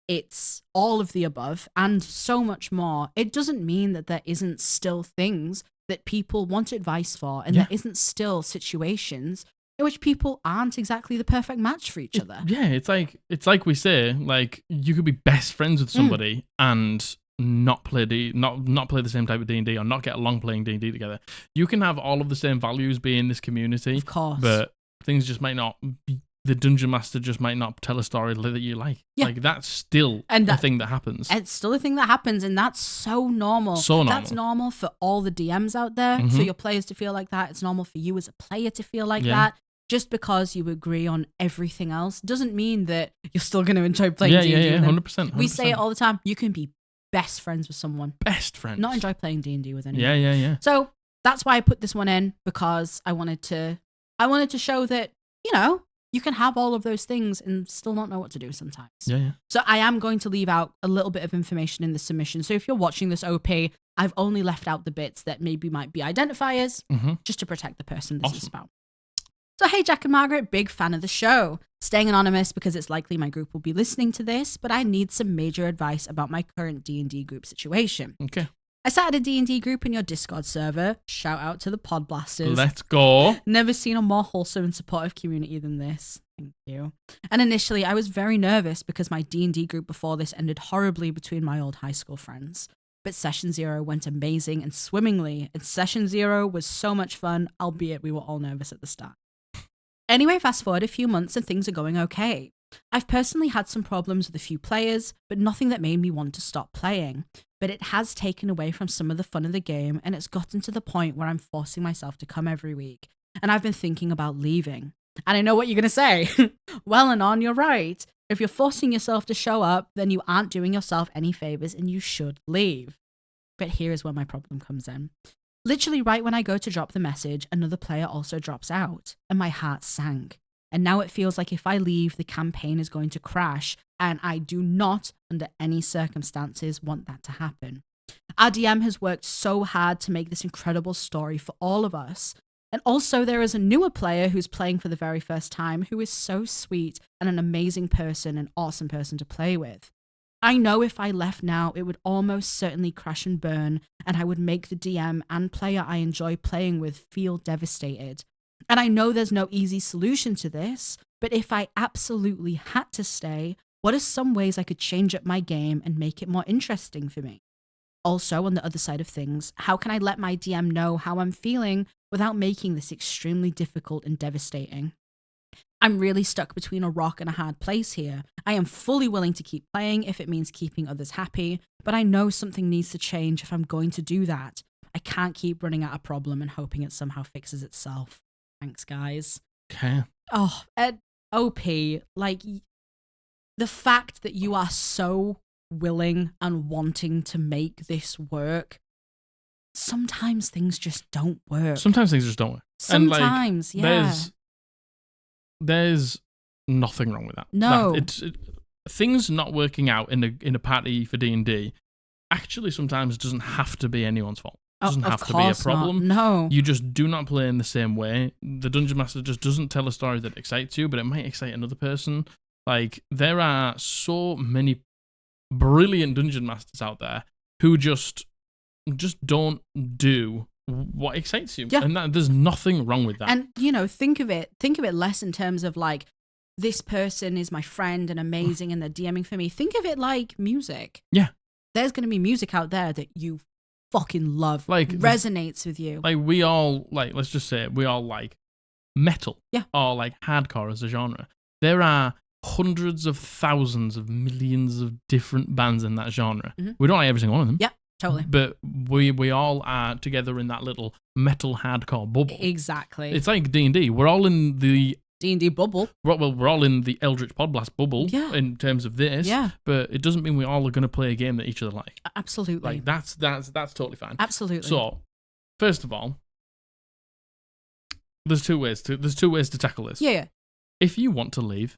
it's all of the above and so much more, it doesn't mean that there isn't still things that people want advice for, and Yeah. there isn't still situations in which people aren't exactly the perfect match for each other. Yeah, it's like we say, like you could be best friends with somebody and not play not play the same type of D&D or not get along playing D&D together. You can have all of the same values, be in this community, Of course. but things just might not. The dungeon master just might not tell a story that you like. Yeah. Like that's still And a thing that happens. It's still a thing that happens, and that's so normal. So normal. That's normal for all the DMs out there, for your players to feel like that. It's normal for you as a player to feel like that. Just because you agree on everything else doesn't mean that you're still going to enjoy playing D&D. Yeah, 100%. We say it all the time. You can be best friends with someone. Best friends. Not enjoy playing D&D with anyone. Yeah. So that's why I put this one in, because I wanted to show that, you can have all of those things and still not know what to do sometimes. Yeah. So I am going to leave out a little bit of information in the submission. So if you're watching this OP, I've only left out the bits that maybe might be identifiers, just to protect the person this is about. So hey, Jack and Margaret, big fan of the show. Staying anonymous because it's likely my group will be listening to this, but I need some major advice about my current D&D group situation. Okay. I started a D&D group in your Discord server. Shout out to the Podblasters. Let's go. Never seen a more wholesome and supportive community than this. Thank you. And initially, I was very nervous because my D&D group before this ended horribly between my old high school friends. But Session 0 went amazing and swimmingly, and Session 0 was so much fun, albeit we were all nervous at the start. Anyway, fast forward a few months and things are going okay. I've personally had some problems with a few players, but nothing that made me want to stop playing. But it has taken away from some of the fun of the game, and it's gotten to the point where I'm forcing myself to come every week. And I've been thinking about leaving. And I know what you're going to say. Well, Anon, you're right. If you're forcing yourself to show up, then you aren't doing yourself any favors and you should leave. But here is where my problem comes in. Literally right when I go to drop the message, another player also drops out, and my heart sank. And now it feels like if I leave, the campaign is going to crash, and I do not, under any circumstances, want that to happen. Our DM has worked so hard to make this incredible story for all of us. And also there is a newer player who's playing for the very first time who is so sweet and an amazing person, an awesome person to play with. I know if I left now, it would almost certainly crash and burn, and I would make the DM and player I enjoy playing with feel devastated. And I know there's no easy solution to this, but if I absolutely had to stay, what are some ways I could change up my game and make it more interesting for me? Also, on the other side of things, how can I let my DM know how I'm feeling without making this extremely difficult and devastating? I'm really stuck between a rock and a hard place here. I am fully willing to keep playing if it means keeping others happy, but I know something needs to change if I'm going to do that. I can't keep running at a problem and hoping it somehow fixes itself. Thanks, guys. Okay. Oh, OP, like, the fact that you are so willing and wanting to make this work, sometimes things just don't work. Sometimes things just don't work. Sometimes, and, yeah. There's nothing wrong with that. No. Things not working out in a party for D&D actually sometimes doesn't have to be anyone's fault. It doesn't have to be a problem. No. You just do not play in the same way. The Dungeon Master just doesn't tell a story that excites you, but it might excite another person. Like, there are so many brilliant Dungeon Masters out there who just don't do what excites you. Yeah. And there's nothing wrong with that. And, think of it less in terms of like, this person is my friend and amazing and they're DMing for me. Think of it like music. Yeah. There's going to be music out there that you fucking love, like resonates with you. Like, we all, like, let's just say we all like metal. Yeah. Or like hardcore as a genre. There are hundreds of thousands of millions of different bands in that genre. Mm-hmm. We don't like every single one of them. Yeah, totally. But we all are together in that little metal hardcore bubble. Exactly. It's like D&D. We're all in the D&D bubble. We're all in the Eldritch Podblast bubble. Yeah. In terms of this. Yeah. But it doesn't mean we all are going to play a game that each other like. Absolutely. Like, that's totally fine. Absolutely. So, first of all, there's two ways to tackle this. Yeah. If you want to leave,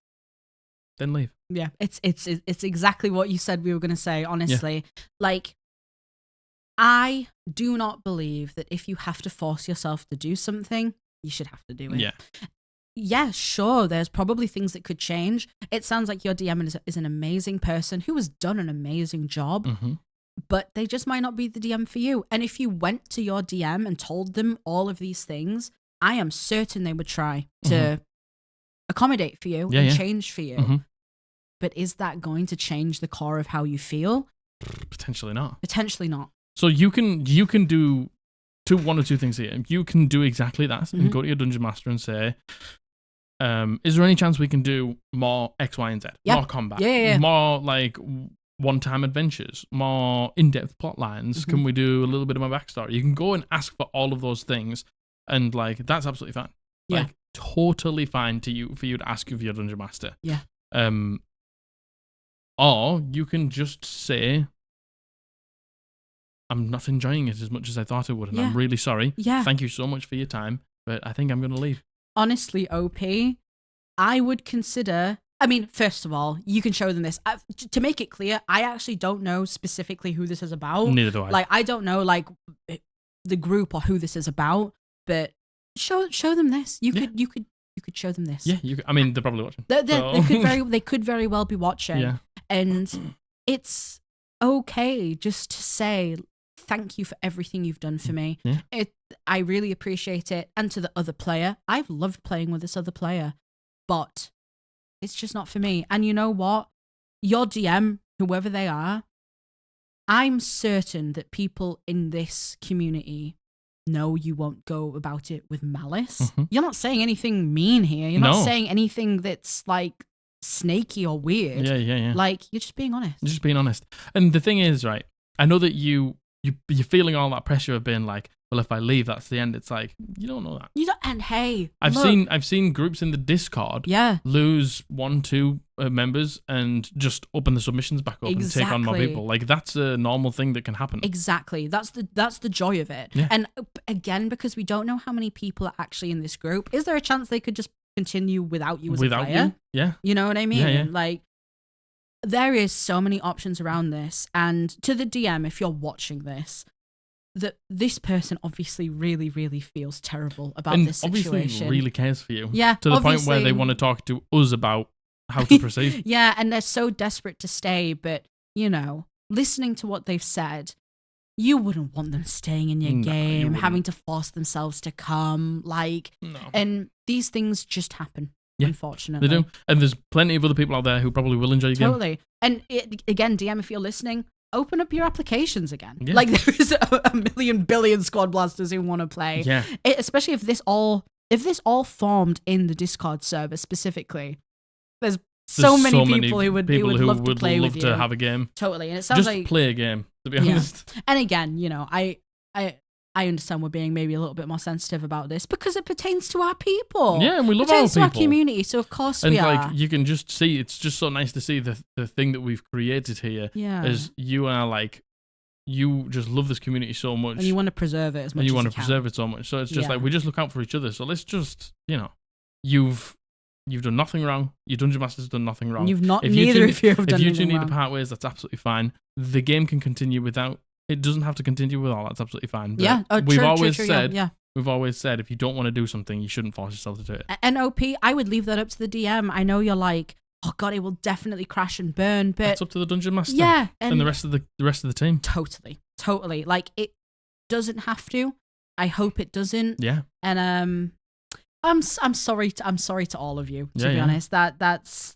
then leave. Yeah. It's exactly what you said we were going to say, honestly. Yeah. Like, I do not believe that if you have to force yourself to do something, you should have to do it. Yeah. Yeah, sure, there's probably things that could change. It sounds like your DM is an amazing person who has done an amazing job. Mm-hmm. but they just might not be the DM for you. And if you went to your DM and told them all of these things, I am certain they would try to accommodate for you and change for you. But is that going to change the core of how you feel? Potentially not. Potentially not. So you can do one or two things here. You can do exactly that and go to your dungeon master and say, is there any chance we can do more X, Y, and Z? More combat. More like one-time adventures, more in-depth plot lines. Can we do a little bit of my backstory? You can go and ask for all of those things, and like that's absolutely fine. Like totally fine for you to ask of your dungeon master. Yeah. Or you can just say, I'm not enjoying it as much as I thought I would, and I'm really sorry. Yeah. Thank you so much for your time, but I think I'm going to leave. Honestly, OP, I would consider... I mean, first of all, you can show them this. To make it clear, I actually don't know specifically who this is about. Neither do I. Like, I don't know, like, the group or who this is about, but show them this. You could show them this. Yeah, I mean, they're probably watching. They could very well be watching. Yeah. And it's okay just to say, thank you for everything you've done for me. Yeah. I really appreciate it. And to the other player, I've loved playing with this other player, but it's just not for me. And you know what? Your DM, whoever they are, I'm certain that people in this community know you won't go about it with malice. You're not saying anything mean here. You're not saying anything that's like snaky or weird. Yeah. Like, you're just being honest. You're just being honest. And the thing is, right, I know that you're feeling all that pressure of being like, well, if I leave, that's the end. It's like, you don't know that. You don't, and hey, I've seen groups in the Discord lose 1-2 members and just open the submissions back up and take on more people. Like, that's a normal thing that can happen. Exactly. That's the joy of it. Yeah. And again, because we don't know how many people are actually in this group, is there a chance they could just continue without you as a player? You? Yeah. You know what I mean? Yeah. Like, there is so many options around this. And to the DM, if you're watching this, that this person obviously really, really feels terrible about this situation. Obviously really cares for you. Yeah. To the point where they want to talk to us about how to proceed. Yeah, and they're so desperate to stay, but, you know, listening to what they've said, you wouldn't want them staying in your game, having to force themselves to come, and these things just happen, unfortunately. They do. And there's plenty of other people out there who probably will enjoy your game. Totally. And again, DM, if you're listening, open up your applications again. Yeah. Like, there is a million billion squad blasters who want to play. Yeah. Especially if this all formed in the Discord server specifically. There's so many people who would love to play with you. To have a game. Totally. And it sounds just play a game, to be honest. And again, you know, I understand we're being maybe a little bit more sensitive about this because it pertains to our people. Yeah, and we love our people. It pertains to our community, so of course we are. And like, you can just see, it's just so nice to see the thing that we've created here. Yeah. As you are like, you just love this community so much. And you want to preserve it as much as you can. And you want to preserve it so much. So it's just like, we just look out for each other. So let's just, you know, you've done nothing wrong. Your Dungeon Master's done nothing wrong. Neither of you have done anything wrong. If you two need to part ways, that's absolutely fine. The game can continue without... It doesn't have to continue with all. That's absolutely fine. But we've always said if you don't want to do something, you shouldn't force yourself to do it. And OP, I would leave that up to the DM. I know you're like, oh god, it will definitely crash and burn, but it's up to the Dungeon Master. Yeah, and the rest of the team. Totally. Like, it doesn't have to. I hope it doesn't. Yeah. And I'm sorry to all of you. To be honest, that's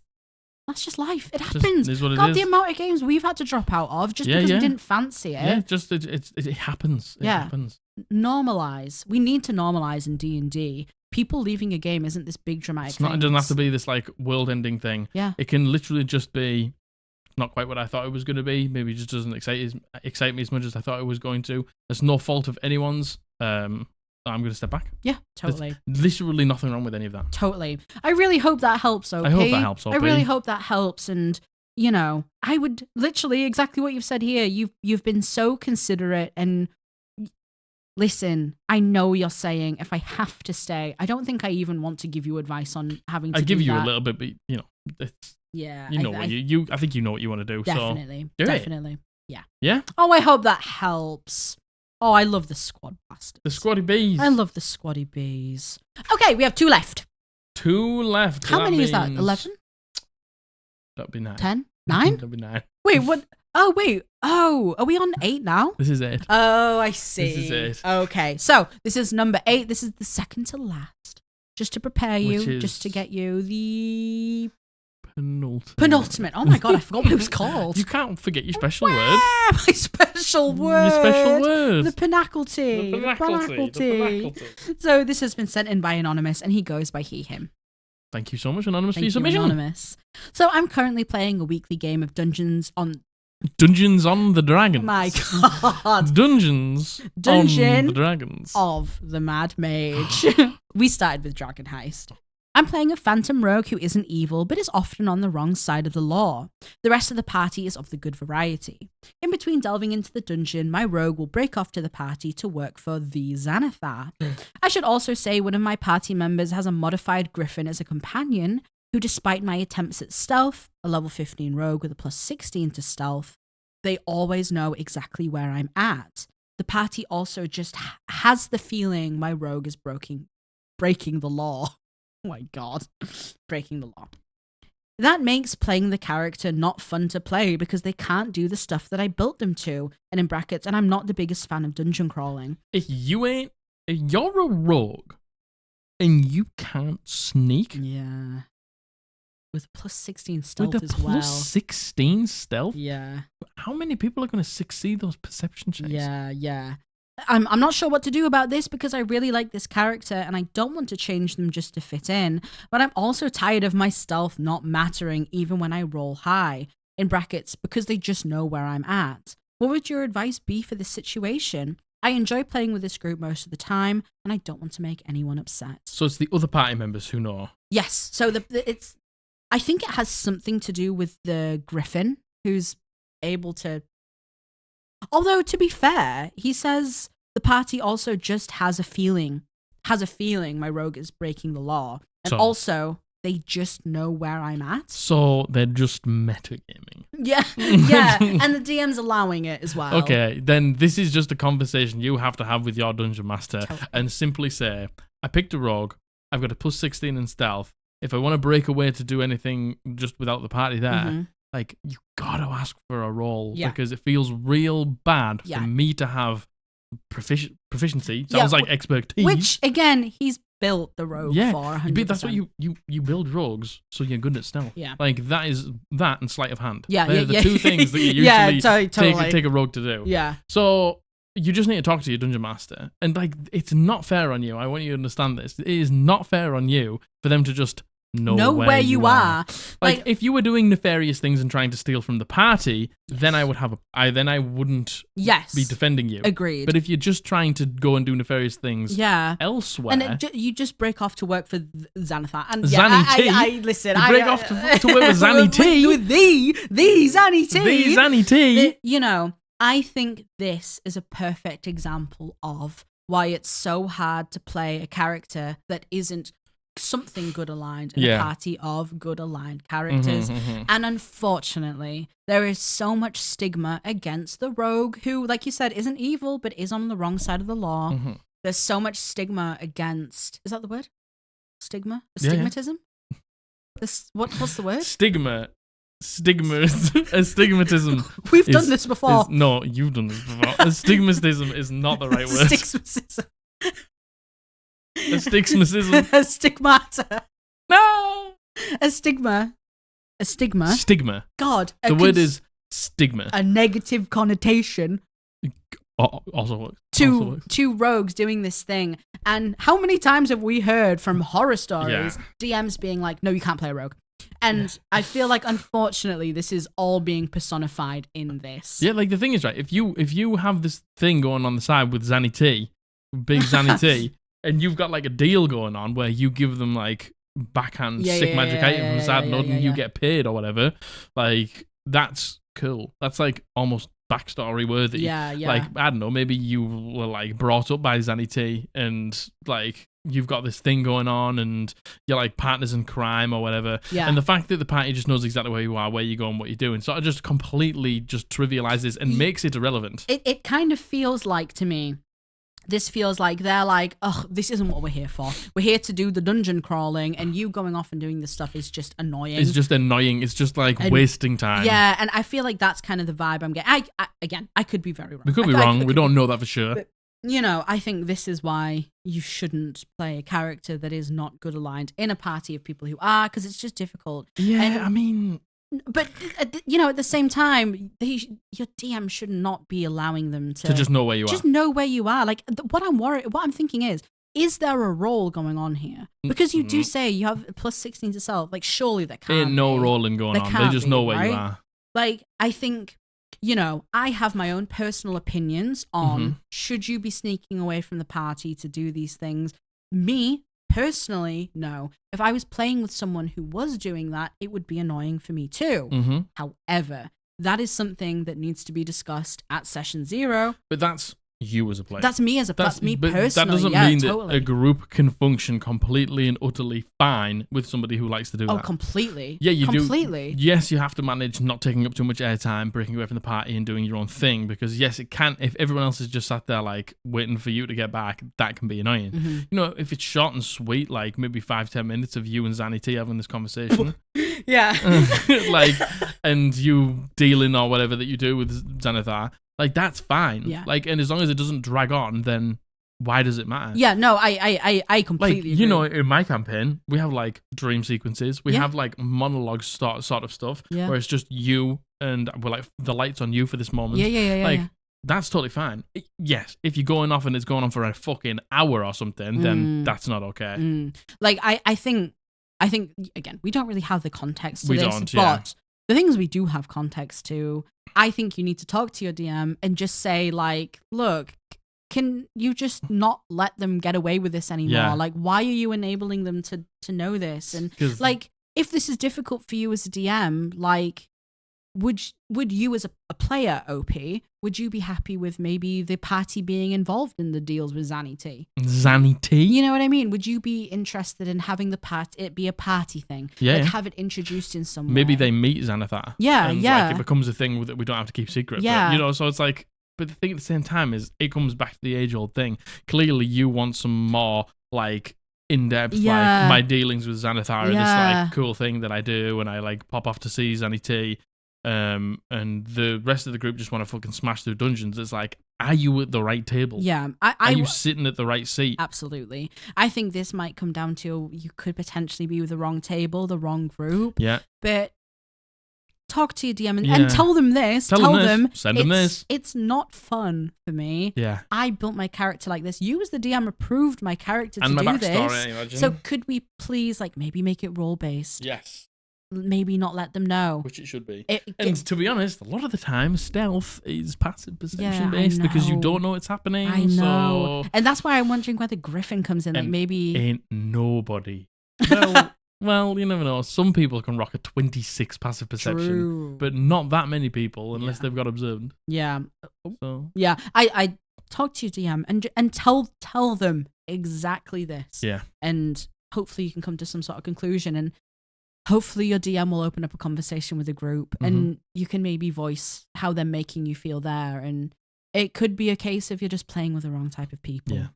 just life. It happens. Is what it God, is. the amount of games we've had to drop out of just because we didn't fancy it. Yeah, just it happens. It happens. Normalize. We need to normalize in D&D. People leaving a game isn't this big dramatic thing. It doesn't have to be this like world-ending thing. Yeah. It can literally just be not quite what I thought it was going to be. Maybe it just doesn't excite me as much as I thought it was going to. There's no fault of anyone's. I'm going to step back. Yeah, totally. There's literally nothing wrong with any of that. Totally. I really hope that helps, OP. I hope that helps, OP. I really hope that helps. And, you know, I would literally exactly what you've said here. You've been so considerate. And listen, I know you're saying if I have to stay, I don't think I even want to give you advice on having to do that. I give you a little bit, but, you know, it's... Yeah. You know I think you know what you want to do. Definitely. So definitely. Yeah. Yeah? Oh, I hope that helps. Oh, I love the squad blasters. The squaddy bees. I love the squaddy bees. Okay, we have 2 left. 2 left. How many is that? 11? That'd be 9. 10? 9? That'd be 9. Wait, what? Oh, wait. Oh, are we on 8 now? This is it. Oh, I see. This is it. Okay, so this is number 8. This is the second to last. Just to prepare you, Which is- just to get you the Penultimate. Oh my god, I forgot what it was called. You can't forget your special word. My special word. Your special word. The pinnacle-ty. The pinnacle-ty. So this has been sent in by Anonymous, and he goes by he, him. Thank you so much, Anonymous, for Thank your you, submission. Anonymous. So I'm currently playing a weekly game of Dungeons on... Dungeons on the Dragons. My god. Dungeons Dungeon on the Dragons. Of the Mad Mage. We started with Dragon Heist. I'm playing a phantom rogue who isn't evil, but is often on the wrong side of the law. The rest of the party is of the good variety. In between delving into the dungeon, my rogue will break off to the party to work for the Xanathar. I should also say one of my party members has a modified griffin as a companion, who despite my attempts at stealth, a level 15 rogue with a plus 16 to stealth, they always know exactly where I'm at. The party also just has the feeling my rogue is breaking the law. Oh my god. Breaking the law. That makes playing the character not fun to play because they can't do the stuff that I built them to. And in brackets, and I'm not the biggest fan of dungeon crawling. If you're a rogue and you can't sneak Yeah. With plus 16 stealth with a as plus well. 16 stealth, Yeah. how many people are going to succeed those perception checks? Yeah. I'm not sure what to do about this because I really like this character and I don't want to change them just to fit in, but I'm also tired of my stealth not mattering even when I roll high, in brackets, because they just know where I'm at. What would your advice be for this situation? I enjoy playing with this group most of the time and I don't want to make anyone upset. So it's the other party members who know. Yes, so I think it has something to do with the Griffin who's able to... Although, to be fair, he says the party also just has a feeling my rogue is breaking the law. And So- also, they just know where I'm at. So they're just metagaming. Yeah, yeah. And the DM's allowing it as well. Okay, then this is just a conversation you have to have with your dungeon master Totally. and simply say, I picked a rogue, I've got a plus 16 in stealth. If I want to break away to do anything just without the party there, Mhm. like, you gotta ask for a roll Yeah. because it feels real bad Yeah. for me to have proficiency. Yeah, Sounds like expertise. Which, again, he's built the rogue Yeah, for 100%. but that's what you build rogues, so you're good at stealth. Yeah. Like, that is that and sleight of hand. Yeah, They're yeah, the yeah. two things that you usually Yeah, totally. take a rogue to do. Yeah. So you just need to talk to your dungeon master. And, like, it's not fair on you. I want you to understand this. It is not fair on you for them to just know where you are. Like, if you were doing nefarious things and trying to steal from the party, then I wouldn't Yes. be defending you. Agreed. But if you're just trying to go and do nefarious things yeah. elsewhere, And you just break off to work for Xanathar. And Zanny T? I listen. You I break off to work with Zanny T? With the Zanny T. the Zanny T. You know, I think this is a perfect example of why it's so hard to play a character that isn't something good aligned in a party of good aligned characters. And unfortunately, there is so much stigma against the rogue who, like you said, isn't evil but is on the wrong side of the law. There's so much stigma against... Is that the word? Stigma? Astigmatism? What's the word? Astigmatism. We've done this before. No, you've done this before. Astigmatism is not the right word. Stigmatism. Astigmatism. A stigmata. No. A stigma. Stigma. God. The word is stigma. a negative connotation Also works. to rogues doing this thing. And how many times have we heard from horror stories, DMs being like, no, you can't play a rogue. And I feel like, unfortunately, this is all being personified in this. Yeah, like, the thing is, right, if you have this thing going on the side with Zanny T, big Zanny T, and you've got, like, a deal going on where you give them, like, backhand sick magic items, sad nod, and you get paid or whatever, like, that's cool. That's, like, almost backstory worthy. Yeah. Like, I don't know, maybe you were, like, brought up by Zanny T and, like, you've got this thing going on and you're, like, partners in crime or whatever. Yeah. And the fact that the party just knows exactly where you are, where you go, and what you're doing, sort of just completely just trivializes and makes it irrelevant. It kind of feels like, to me, this feels like they're like, oh, this isn't what we're here for. We're here to do the dungeon crawling, and you going off and doing this stuff is just annoying. It's just annoying. It's just like wasting time. Yeah, and I feel like that's kind of the vibe I'm getting. I could be very wrong. We could be wrong. We don't know that for sure. But, I think this is why you shouldn't play a character that is not good aligned in a party of people who are, because it's just difficult. Yeah, I mean... But, at the same time, your DM should not be allowing them to just know where you are. Just know where you are. Like, what I'm thinking is there a role going on here? Because you do say you have plus 16 to self. Like, surely there can't Ain't no rolling going on. They just know where you are. Like, I think, I have my own personal opinions on should you be sneaking away from the party to do these things. Me, personally, no. If I was playing with someone who was doing that, it would be annoying for me too. However, that is something that needs to be discussed at session 0. But that's you as a player. That's me that's me but personally. That doesn't mean that a group can function completely and utterly fine with somebody who likes to do that. Oh, completely. Yeah, you completely. do. Yes, you have to manage not taking up too much airtime, breaking away from the party and doing your own thing, because yes, it can, if everyone else is just sat there like waiting for you to get back, that can be annoying. If it's short and sweet, like maybe 5-10 minutes of you and Zanny T having this conversation. Yeah. And you dealing or whatever that you do with Xanathar. Like, that's fine. Yeah. Like, and as long as it doesn't drag on, then why does it matter? Yeah, no, I completely agree. In my campaign, we have, like, dream sequences. We have, like, monologue sort of stuff where it's just you and we're, like, the light's on you for this moment. Yeah. That's totally fine. Yes, if you're going off and it's going on for a fucking hour or something, then that's not okay. Like, I think, again, we don't really have the context to we this, don't, but the things we do have context to, I think you need to talk to your DM and just say, like, look, can you just not let them get away with this anymore? Yeah. Like, why are you enabling them to know this? And, like, if this is difficult for you as a DM, like, would you as a player, OP, would you be happy with maybe the party being involved in the deals with Zanny T? Zanny T? You know what I mean? Would you be interested in having it be a party thing? Yeah. Like, have it introduced in some way? Maybe they meet Xanathar. Yeah, and, like, it becomes a thing that we don't have to keep secret. Yeah. But, so it's like, but the thing at the same time is, it comes back to the age-old thing. Clearly, you want some more, like, in-depth, like, my dealings with Xanathar and this, like, cool thing that I do, and I, like, pop off to see Zanny T. And the rest of the group just want to fucking smash through dungeons. It's like, are you at the right table? Yeah. Are you sitting at the right seat? Absolutely. I think this might come down to you could potentially be with the wrong table, the wrong group. Yeah. But talk to your DM and tell them this. Tell them. Send them this. It's not fun for me. Yeah. I built my character like this. You as the DM approved my character and to my do backstory, this. imagine. So could we please, like, maybe make it role-based? Yes. Maybe not let them know. Which it should be. And to be honest, a lot of the time, stealth is passive perception Yeah, based because you don't know what's happening. I know. So... And that's why I'm wondering where the Griffin comes in. Like, maybe. Ain't nobody. Well, you never know. Some people can rock a 26 passive perception, True. But not that many people unless they've got observed. Yeah. So. Yeah. I talk to your DM and tell them exactly this. Yeah. And hopefully you can come to some sort of conclusion, and hopefully your DM will open up a conversation with the group and you can maybe voice how they're making you feel there. And it could be a case of you're just playing with the wrong type of people. Yeah.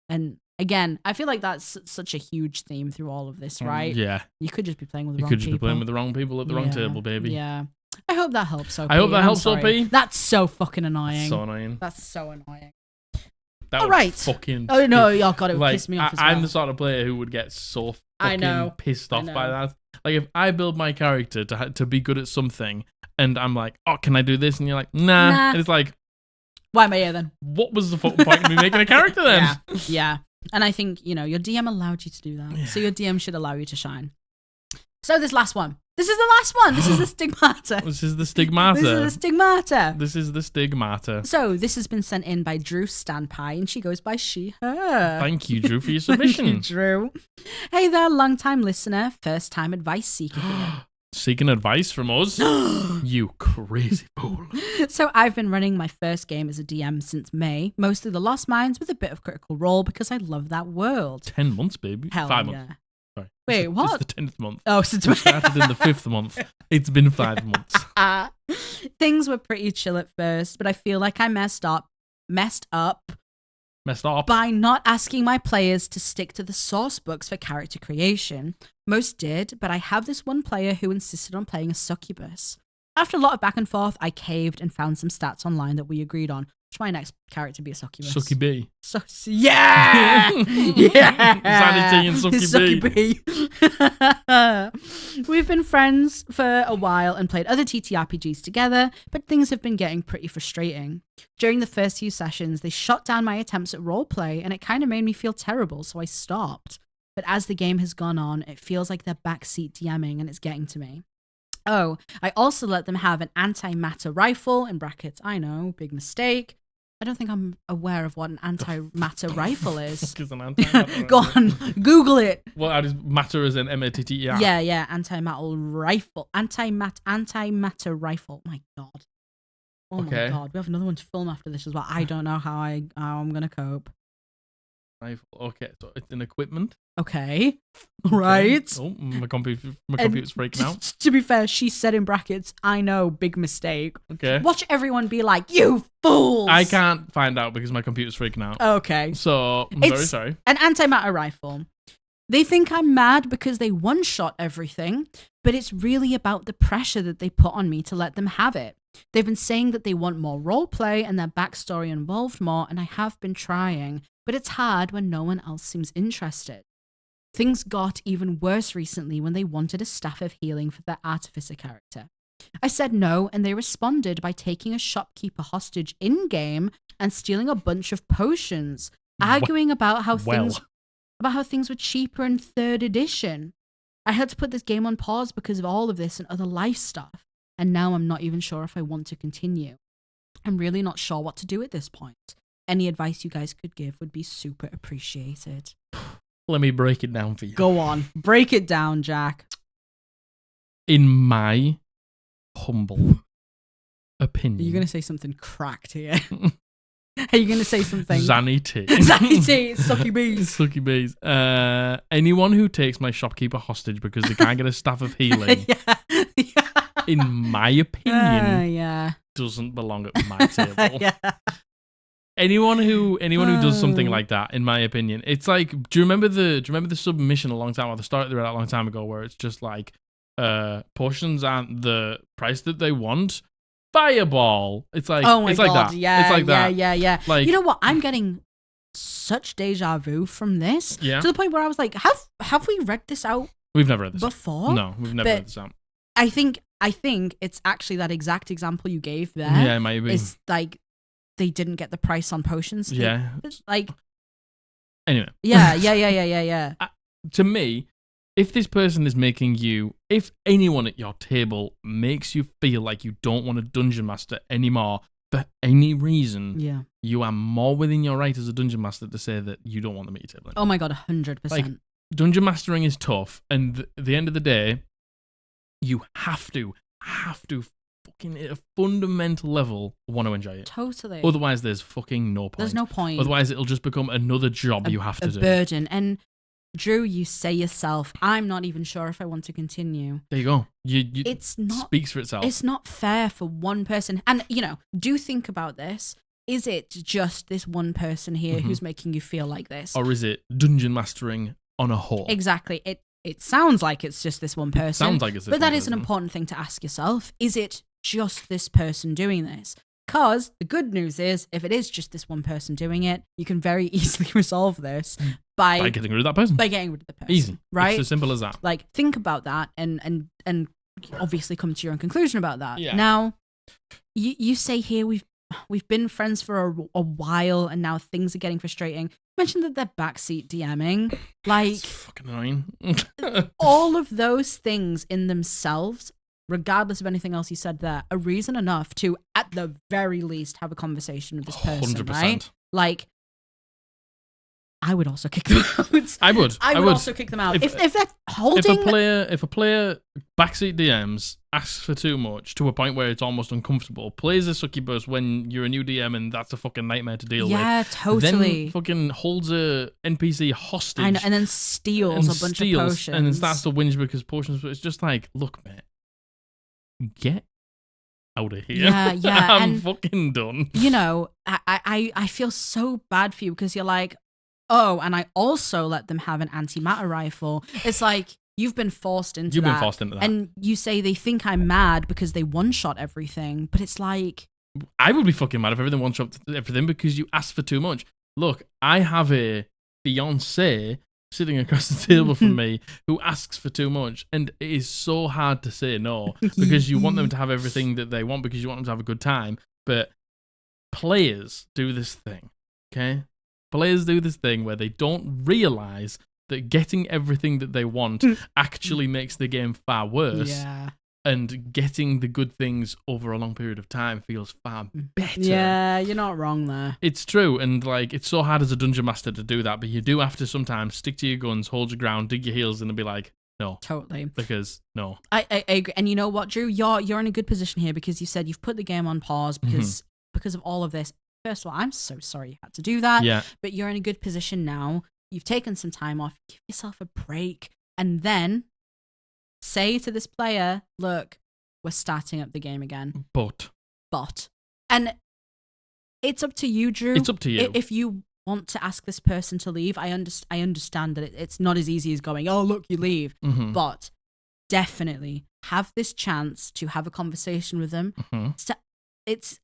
And again, I feel like that's such a huge theme through all of this, right? Yeah. You could just be playing with the you wrong could people. just be playing with the wrong people at the wrong table, baby. Yeah. I hope that helps, OP. I hope that helps, OP. That's so fucking annoying. So annoying. That's so annoying. That all would right. fucking... Oh, no. Oh, God, it would like, piss me off as well. I'm the sort of player who would get so fucking pissed off by that. Like, if I build my character to be good at something, and I'm like, oh, can I do this? And you're like, nah. And it's like... Why am I here then? What was the fucking point of me making a character then? Yeah. And I think, your DM allowed you to do that. Yeah. So your DM should allow you to shine. So this last one. This is the last one. This is the stigmata. This is the stigmata. This is the stigmata. This is the stigmata. So this has been sent in by Drew Stanpai, and she goes by she, her. Thank you, Drew, for your submission. Thank you, Drew. Hey there, long-time listener, first-time advice seeker here. Seeking advice from us? You crazy fool. So I've been running my first game as a DM since May, mostly the Lost Mines with a bit of Critical Role because I love that world. 10 months, baby. Hell 5 yeah. months. Sorry. Wait, what? It's the 10th month. Oh, since we started in the 5th month. It's been 5 months. Things were pretty chill at first, but I feel like I messed up Messed up. by not asking my players to stick to the source books for character creation. Most did, but I have this one player who insisted on playing a succubus. After a lot of back and forth, I caved and found some stats online that we agreed on. Should my next character be a succubus? Sucky B. Yeah! Yeah! Sanity and Sucky B. We've been friends for a while and played other TTRPGs together, but things have been getting pretty frustrating. During the first few sessions, they shot down my attempts at roleplay, and it kind of made me feel terrible, so I stopped. But as the game has gone on, it feels like they're backseat DMing, and it's getting to me. Oh, I also let them have an anti-matter rifle, in brackets, I know, big mistake. I don't think I'm aware of what an anti-matter rifle is. Go on, Google it. Well, how does matter as in M-A-T-T-E-R? Yeah, anti-matter rifle. Anti-matter rifle. My God. Oh my God. We have another one to film after this as well. I don't know how I'm going to cope. Rifle. Okay, so it's an equipment. Okay. Right. Oh, my computer's freaking out. To be fair, she said in brackets, I know, big mistake. Okay. Watch everyone be like, you fools. I can't find out because my computer's freaking out. Okay. So, I'm very sorry. An antimatter rifle. They think I'm mad because they one-shot everything, but it's really about the pressure that they put on me to let them have it. They've been saying that they want more roleplay and their backstory involved more, and I have been trying, but it's hard when no one else seems interested. Things got even worse recently when they wanted a staff of healing for their artificer character. I said no, and they responded by taking a shopkeeper hostage in-game and stealing a bunch of potions, arguing about how things were cheaper in 3rd edition. I had to put this game on pause because of all of this and other life stuff, and now I'm not even sure if I want to continue. I'm really not sure what to do at this point. Any advice you guys could give would be super appreciated. Let me break it down for you. Go on. Break it down, Jack. In my humble opinion. Are you going to say something cracked here? Are you going to say something? Zanity. Zanity. Sucky bees. Sucky bees. Anyone who takes my shopkeeper hostage because they can't get a staff of healing, in my opinion, doesn't belong at my table. Anyone who does something like that, in my opinion, it's like, do you remember the submission a long time, or the start they read out a long time ago, where it's just like, potions aren't the price that they want. Fireball. It's like, oh my it's God. like that. Yeah, it's like that. Yeah. Like, you know what? I'm getting such deja vu from this to the point where I was like, have we read this out? We've never read this before. Out. No, we've never read this out. I think it's actually that exact example you gave there. Yeah, it might be. It's like they didn't get the price on potions. Yeah. Like. Anyway. Yeah. To me, if this person is making you, if anyone at your table makes you feel like you don't want a dungeon master anymore for any reason, you are more within your right as a dungeon master to say that you don't want them at your table anymore. Oh my God, 100%. Like, dungeon mastering is tough, and at the end of the day, you have to fucking at a fundamental level want to enjoy it. Totally. Otherwise, there's fucking no point. There's no point. Otherwise, it'll just become another job you have to do. A burden. And Drew, you say yourself, I'm not even sure if I want to continue. There you go. It's not, speaks for itself. It's not fair for one person. And, do think about this. Is it just this one person here who's making you feel like this? Or is it dungeon mastering on a whole? Exactly. It sounds like it's just this one person. It sounds like it's this But one that is an important thing to ask yourself. Is it just this person doing this? Because the good news is, if it is just this one person doing it, you can very easily resolve this by getting rid of that person. By getting rid of the person. Easy. Right? It's as simple as that. Like, think about that and obviously come to your own conclusion about that. Yeah. Now, you say here we've been friends for a while and now things are getting frustrating. You mentioned that they're backseat DMing. Like, it's fucking annoying. all of those things in themselves, regardless of anything else you said there, are reason enough to, at the very least, have a conversation with this person, 100%. Right? Like, I would also kick them out. I would also kick them out. If they're holding... If a player backseat DMs, asks for too much to a point where it's almost uncomfortable, plays a succubus when you're a new DM and that's a fucking nightmare to deal with. Yeah, totally. Then fucking holds a NPC hostage. I know, and then steals a bunch of potions. And then starts to whinge because potions... It's just like, look, mate, get out of here. Yeah. I'm and, fucking done. You know, I feel so bad for you because you're like, oh, and I also let them have an antimatter rifle. It's like, you've been forced into You've that. been forced into that. And you say they think I'm mad because they one-shot everything. But it's like... I would be fucking mad if everything one-shot everything because you asked for too much. Look, I have a fiancé sitting across the table from me who asks for too much. And it is so hard to say no because you want them to have everything that they want because you want them to have a good time. But players do this thing, okay? Players do this thing where they don't realise that getting everything that they want actually makes the game far worse. Yeah. And getting the good things over a long period of time feels far better. Yeah, you're not wrong there. It's true, and like it's so hard as a dungeon master to do that, but you do have to sometimes stick to your guns, hold your ground, dig your heels in, and be like, no, totally. Because no, I agree. And you know what, Drew? You're in a good position here because you said you've put the game on pause because of all of this. First of all, I'm so sorry you had to do that. Yeah, but you're in a good position now. You've taken some time off. Give yourself a break, and then say to this player, look, we're starting up the game again. But. And it's up to you, Drew. It's up to you. If you want to ask this person to leave, I understand that it's not as easy as going, oh, look, you leave. But definitely have this chance to have a conversation with them. It's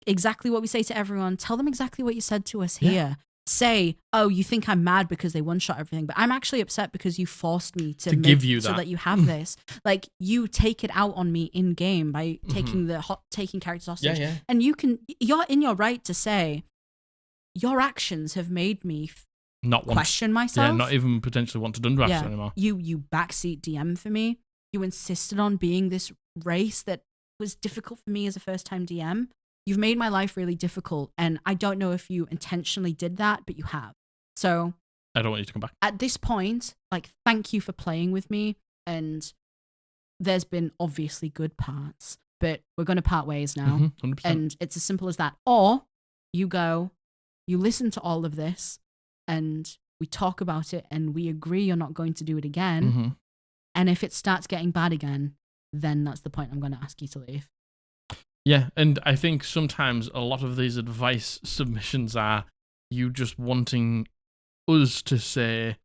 exactly what we say to everyone. Tell them exactly what you said to us here. Say, oh, you think I'm mad because they one-shot everything, but I'm actually upset because you forced me to give you so that. that you have this. Like, you take it out on me in game by taking taking characters hostage. Yeah. And you're in your right to say, your actions have made me not question myself. Yeah, not even potentially want to dungeon master anymore. You backseat DM for me. You insisted on being this race that was difficult for me as a first-time DM. You've made my life really difficult, and I don't know if you intentionally did that, but you have. So I don't want you to come back. At this point, like, thank you for playing with me, and there's been obviously good parts, but we're going to part ways now. 100%. And it's as simple as that. Or you go, you listen to all of this, and we talk about it, and we agree you're not going to do it again. And if it starts getting bad again, then that's the point I'm going to ask you to leave. Yeah, and I think sometimes a lot of these advice submissions are you just wanting us to say,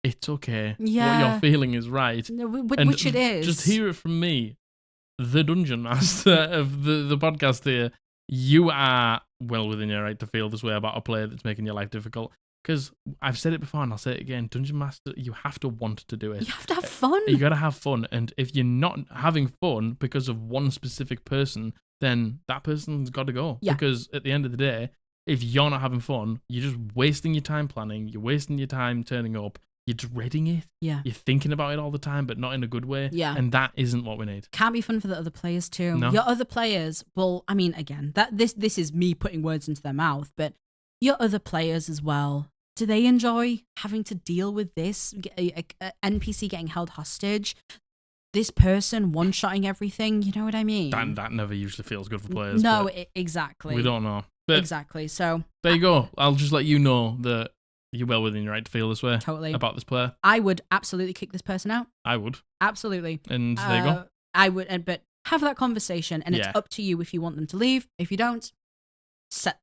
it's okay, what you're feeling is right. Which it is. Just hear it from me, the Dungeon Master of the podcast here. You are well within your right to feel this way about a player that's making your life difficult. Because I've said it before and I'll say it again, Dungeon Master, you have to want to do it. You have to have fun. You got to have fun. And if you're not having fun because of one specific person, then that person's got to go. Yeah. Because at the end of the day, if you're not having fun, you're just wasting your time planning. You're wasting your time turning up. You're dreading it. Yeah. You're thinking about it all the time, but not in a good way. Yeah. And that isn't what we need. Can't be fun for the other players too. No. Your other players, well, I mean, again, this is me putting words into their mouth, but your other players as well. Do they enjoy having to deal with this? A NPC getting held hostage? This person one-shotting everything? You know what I mean? That never usually feels good for players. No, exactly. We don't know. But exactly. So there you go. I'll just let you know that you're well within your right to feel this way about this player. I would absolutely kick this person out. I would. Absolutely. And there you go. I would, but have that conversation, and it's up to you if you want them to leave. If you don't, set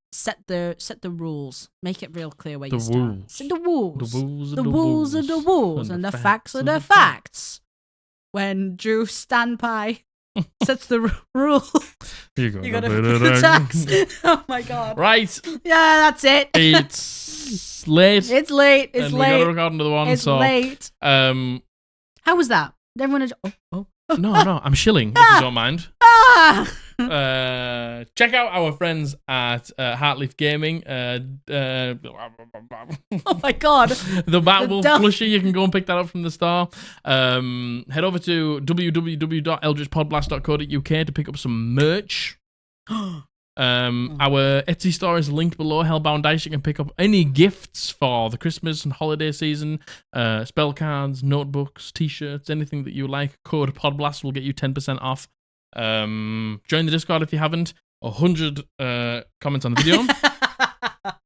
the rules. Make it real clear where you stand. The rules. The rules are the rules, and the facts are the facts. When Drew Stanpai sets the rule, you gotta pay the tax. Oh my god! Right. Yeah, that's it. It's late. It's late. It's and late. We gotta record another one. It's late. How was that? Everyone. No, I'm shilling. If you don't mind. Check out our friends at Heartleaf Gaming. Oh my god. The Batwolf plushie, you can go and pick that up from the store. Head over to www.eldritchpodblast.co.uk to pick up some merch. Our Etsy store is linked below. Hellbound Dice. You can pick up any gifts for the Christmas and holiday season. Spell cards, notebooks, t-shirts, anything that you like. Code Podblast will get you 10% off. Join the Discord if you haven't. 100 comments on the video.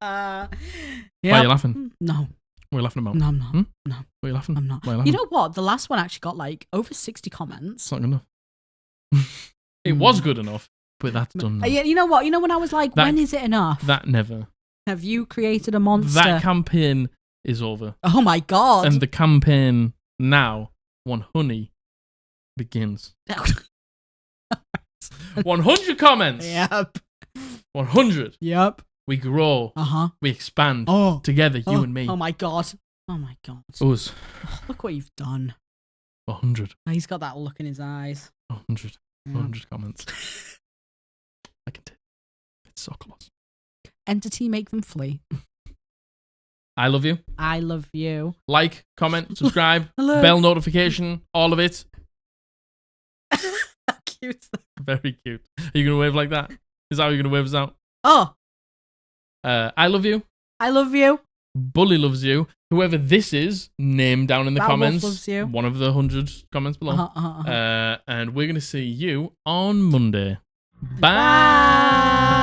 Why are you laughing? No. What are you laughing about? No, I'm not. No. What are you laughing? I'm not. Why are you laughing? You know what? The last one actually got like over 60 comments. It's not good enough. It was good enough, but that's done now. Yeah, you know what? You know when I was like, when is it enough? That never. Have you created a monster? That campaign is over. Oh my god. And the campaign now, One Honey, begins. 100 comments. Yep. 100. Yep. We grow. We expand. Together, you and me. Oh my god. Oh my god. Us. Look what you've done. 100. Oh, he's got that look in his eyes. 100. 100 comments. I can tell. It's so close. Entity, make them flee. I love you. I love you. Like, comment, subscribe, bell notification, all of it. Cute. Very cute. Are you going to wave like that? Is that how you're going to wave us out? Oh. I love you. I love you. Bully loves you. Whoever this is, name down in the comments. Loves you. One of the 100 comments below. And we're going to see you on Monday. Bye.